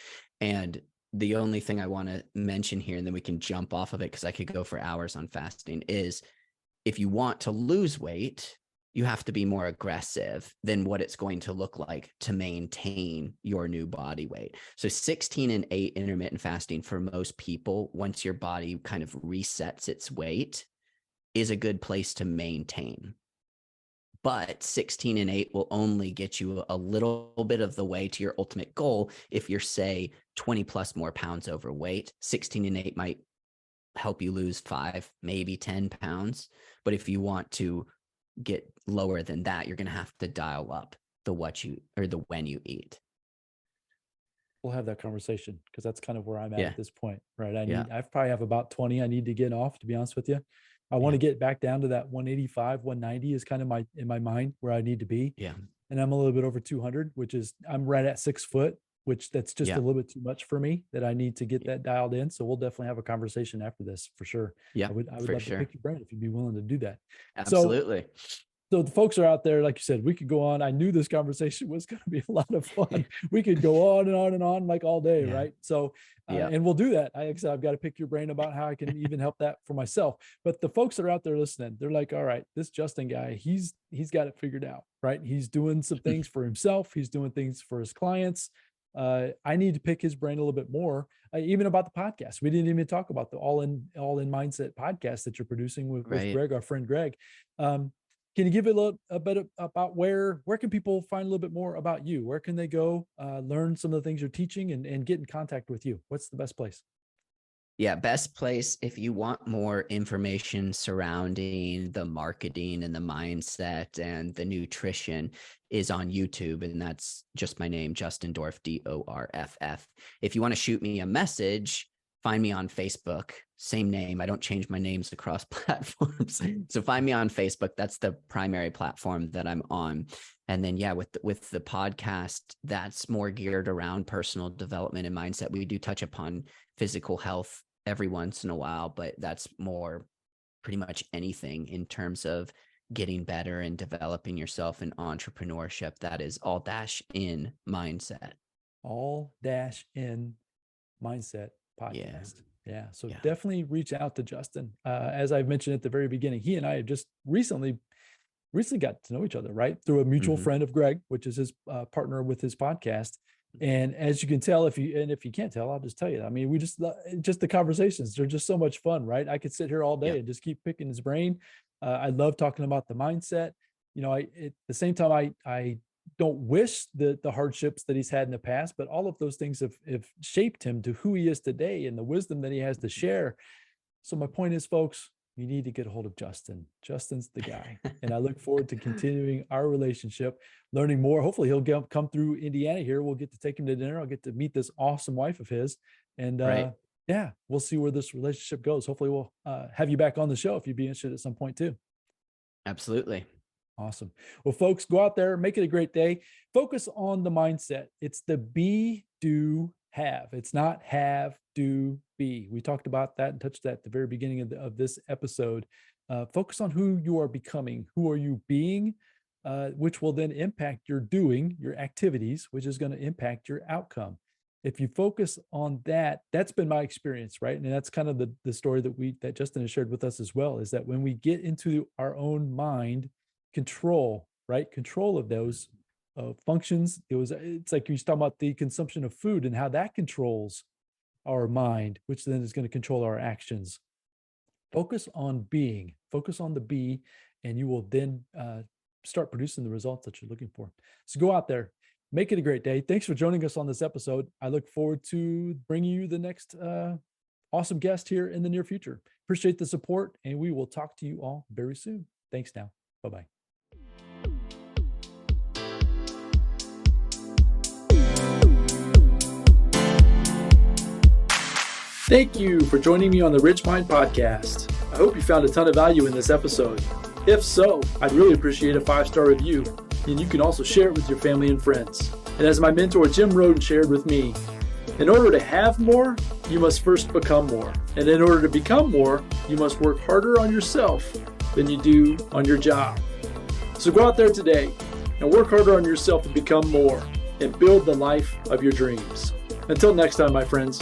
And the only thing I want to mention here, and then we can jump off of it because I could go for hours on fasting, is if you want to lose weight, you have to be more aggressive than what it's going to look like to maintain your new body weight. So 16 and 8 intermittent fasting for most people, once your body kind of resets its weight, is a good place to maintain. But 16 and 8 will only get you a little bit of the way to your ultimate goal. If you're, say, 20 plus more pounds overweight, 16 and 8 might help you lose 5, maybe 10 pounds. But if you want to get lower than that, you're going to have to dial up the what you or the when you eat. We'll have that conversation because that's kind of where I'm Yeah. at this point, right? Yeah. I probably have about 20 I need to get off, to be honest with you. I want Yeah. to get back down to that 185, 190 is kind of in my mind where I need to be. Yeah. And I'm a little bit over 200, which is I'm right at 6 foot, which that's just a Yeah. little bit too much for me that I need to get that dialed in. So we'll definitely have a conversation after this for sure. Yeah. I would For love to sure. pick your brain if you'd be willing to do that. So Absolutely. so the folks are out there, like you said, we could go on. I knew this conversation was going to be a lot of fun. We could go on and on and on like all day, Yeah. right? So, Yeah. and we'll do that. Like I said, I've got to pick your brain about how I can even help that for myself. But the folks that are out there listening, they're like, all right, this Justin guy, he's got it figured out, right? He's doing some things for himself. He's doing things for his clients. I need to pick his brain a little bit more, even about the podcast. We didn't even talk about the all in mindset podcast that you're producing with Right. Greg, our friend Greg. Can you give a bit about where can people find a little bit more about you? Where can they go learn some of the things you're teaching and get in contact with you? What's the best place? Yeah, best place if you want more information surrounding the marketing and the mindset and the nutrition is on YouTube. And that's just my name, Justin Dorff, Dorff. If you want to shoot me a message, find me on Facebook, same name. I don't change my names across platforms. So find me on Facebook. That's the primary platform that I'm on. And then, yeah, with the podcast, that's more geared around personal development and mindset. We do touch upon physical health every once in a while, but that's more pretty much anything in terms of getting better and developing yourself in entrepreneurship. That is all dash in mindset. All dash in mindset podcast. Yeah. So definitely reach out to Justin. As I've mentioned at the very beginning, he and I have just recently got to know each other, right? Through a mutual friend of Greg, which is his partner with his podcast. And as you can tell, if you can't tell, I'll just tell you, I mean, we just the conversations, they're just so much fun, right? I could sit here all day and just keep picking his brain. I love talking about the mindset. You know, at the same time, I don't wish the hardships that he's had in the past, but all of those things have shaped him to who he is today and the wisdom that he has to share. So my point is, folks, you need to get a hold of Justin. Justin's the guy. And I look forward to continuing our relationship, learning more. Hopefully he'll come through Indiana here. We'll get to take him to dinner. I'll get to meet this awesome wife of his. And we'll see where this relationship goes. Hopefully we'll have you back on the show if you'd be interested at some point too. Absolutely. Awesome. Well, folks, go out there, make it a great day. Focus on the mindset. It's the be, do, have. It's not have, do, be. We talked about that and touched that at the very beginning of this episode. Focus on who you are becoming. Who are you being? Which will then impact your doing, your activities, which is going to impact your outcome. If you focus on that, that's been my experience, right? And that's kind of the story that Justin has shared with us as well, is that when we get into our own mind, control of those functions, it's like you talking about the consumption of food and how that controls our mind, which then is going to control our actions. Focus on being, focus on the be, and you will then start producing the results that you're looking for. So go out there, make it a great day. Thanks for joining us on this episode. I look forward to bringing you the next awesome guest here in the near future. Appreciate the support, and we will talk to you all very soon. Thanks now. Bye-bye. Thank you for joining me on the Rich Mind Podcast. I hope you found a ton of value in this episode. If so, I'd really appreciate a 5-star review, and you can also share it with your family and friends. And as my mentor Jim Rohn shared with me, in order to have more, you must first become more. And in order to become more, you must work harder on yourself than you do on your job. So go out there today and work harder on yourself to become more and build the life of your dreams. Until next time, my friends.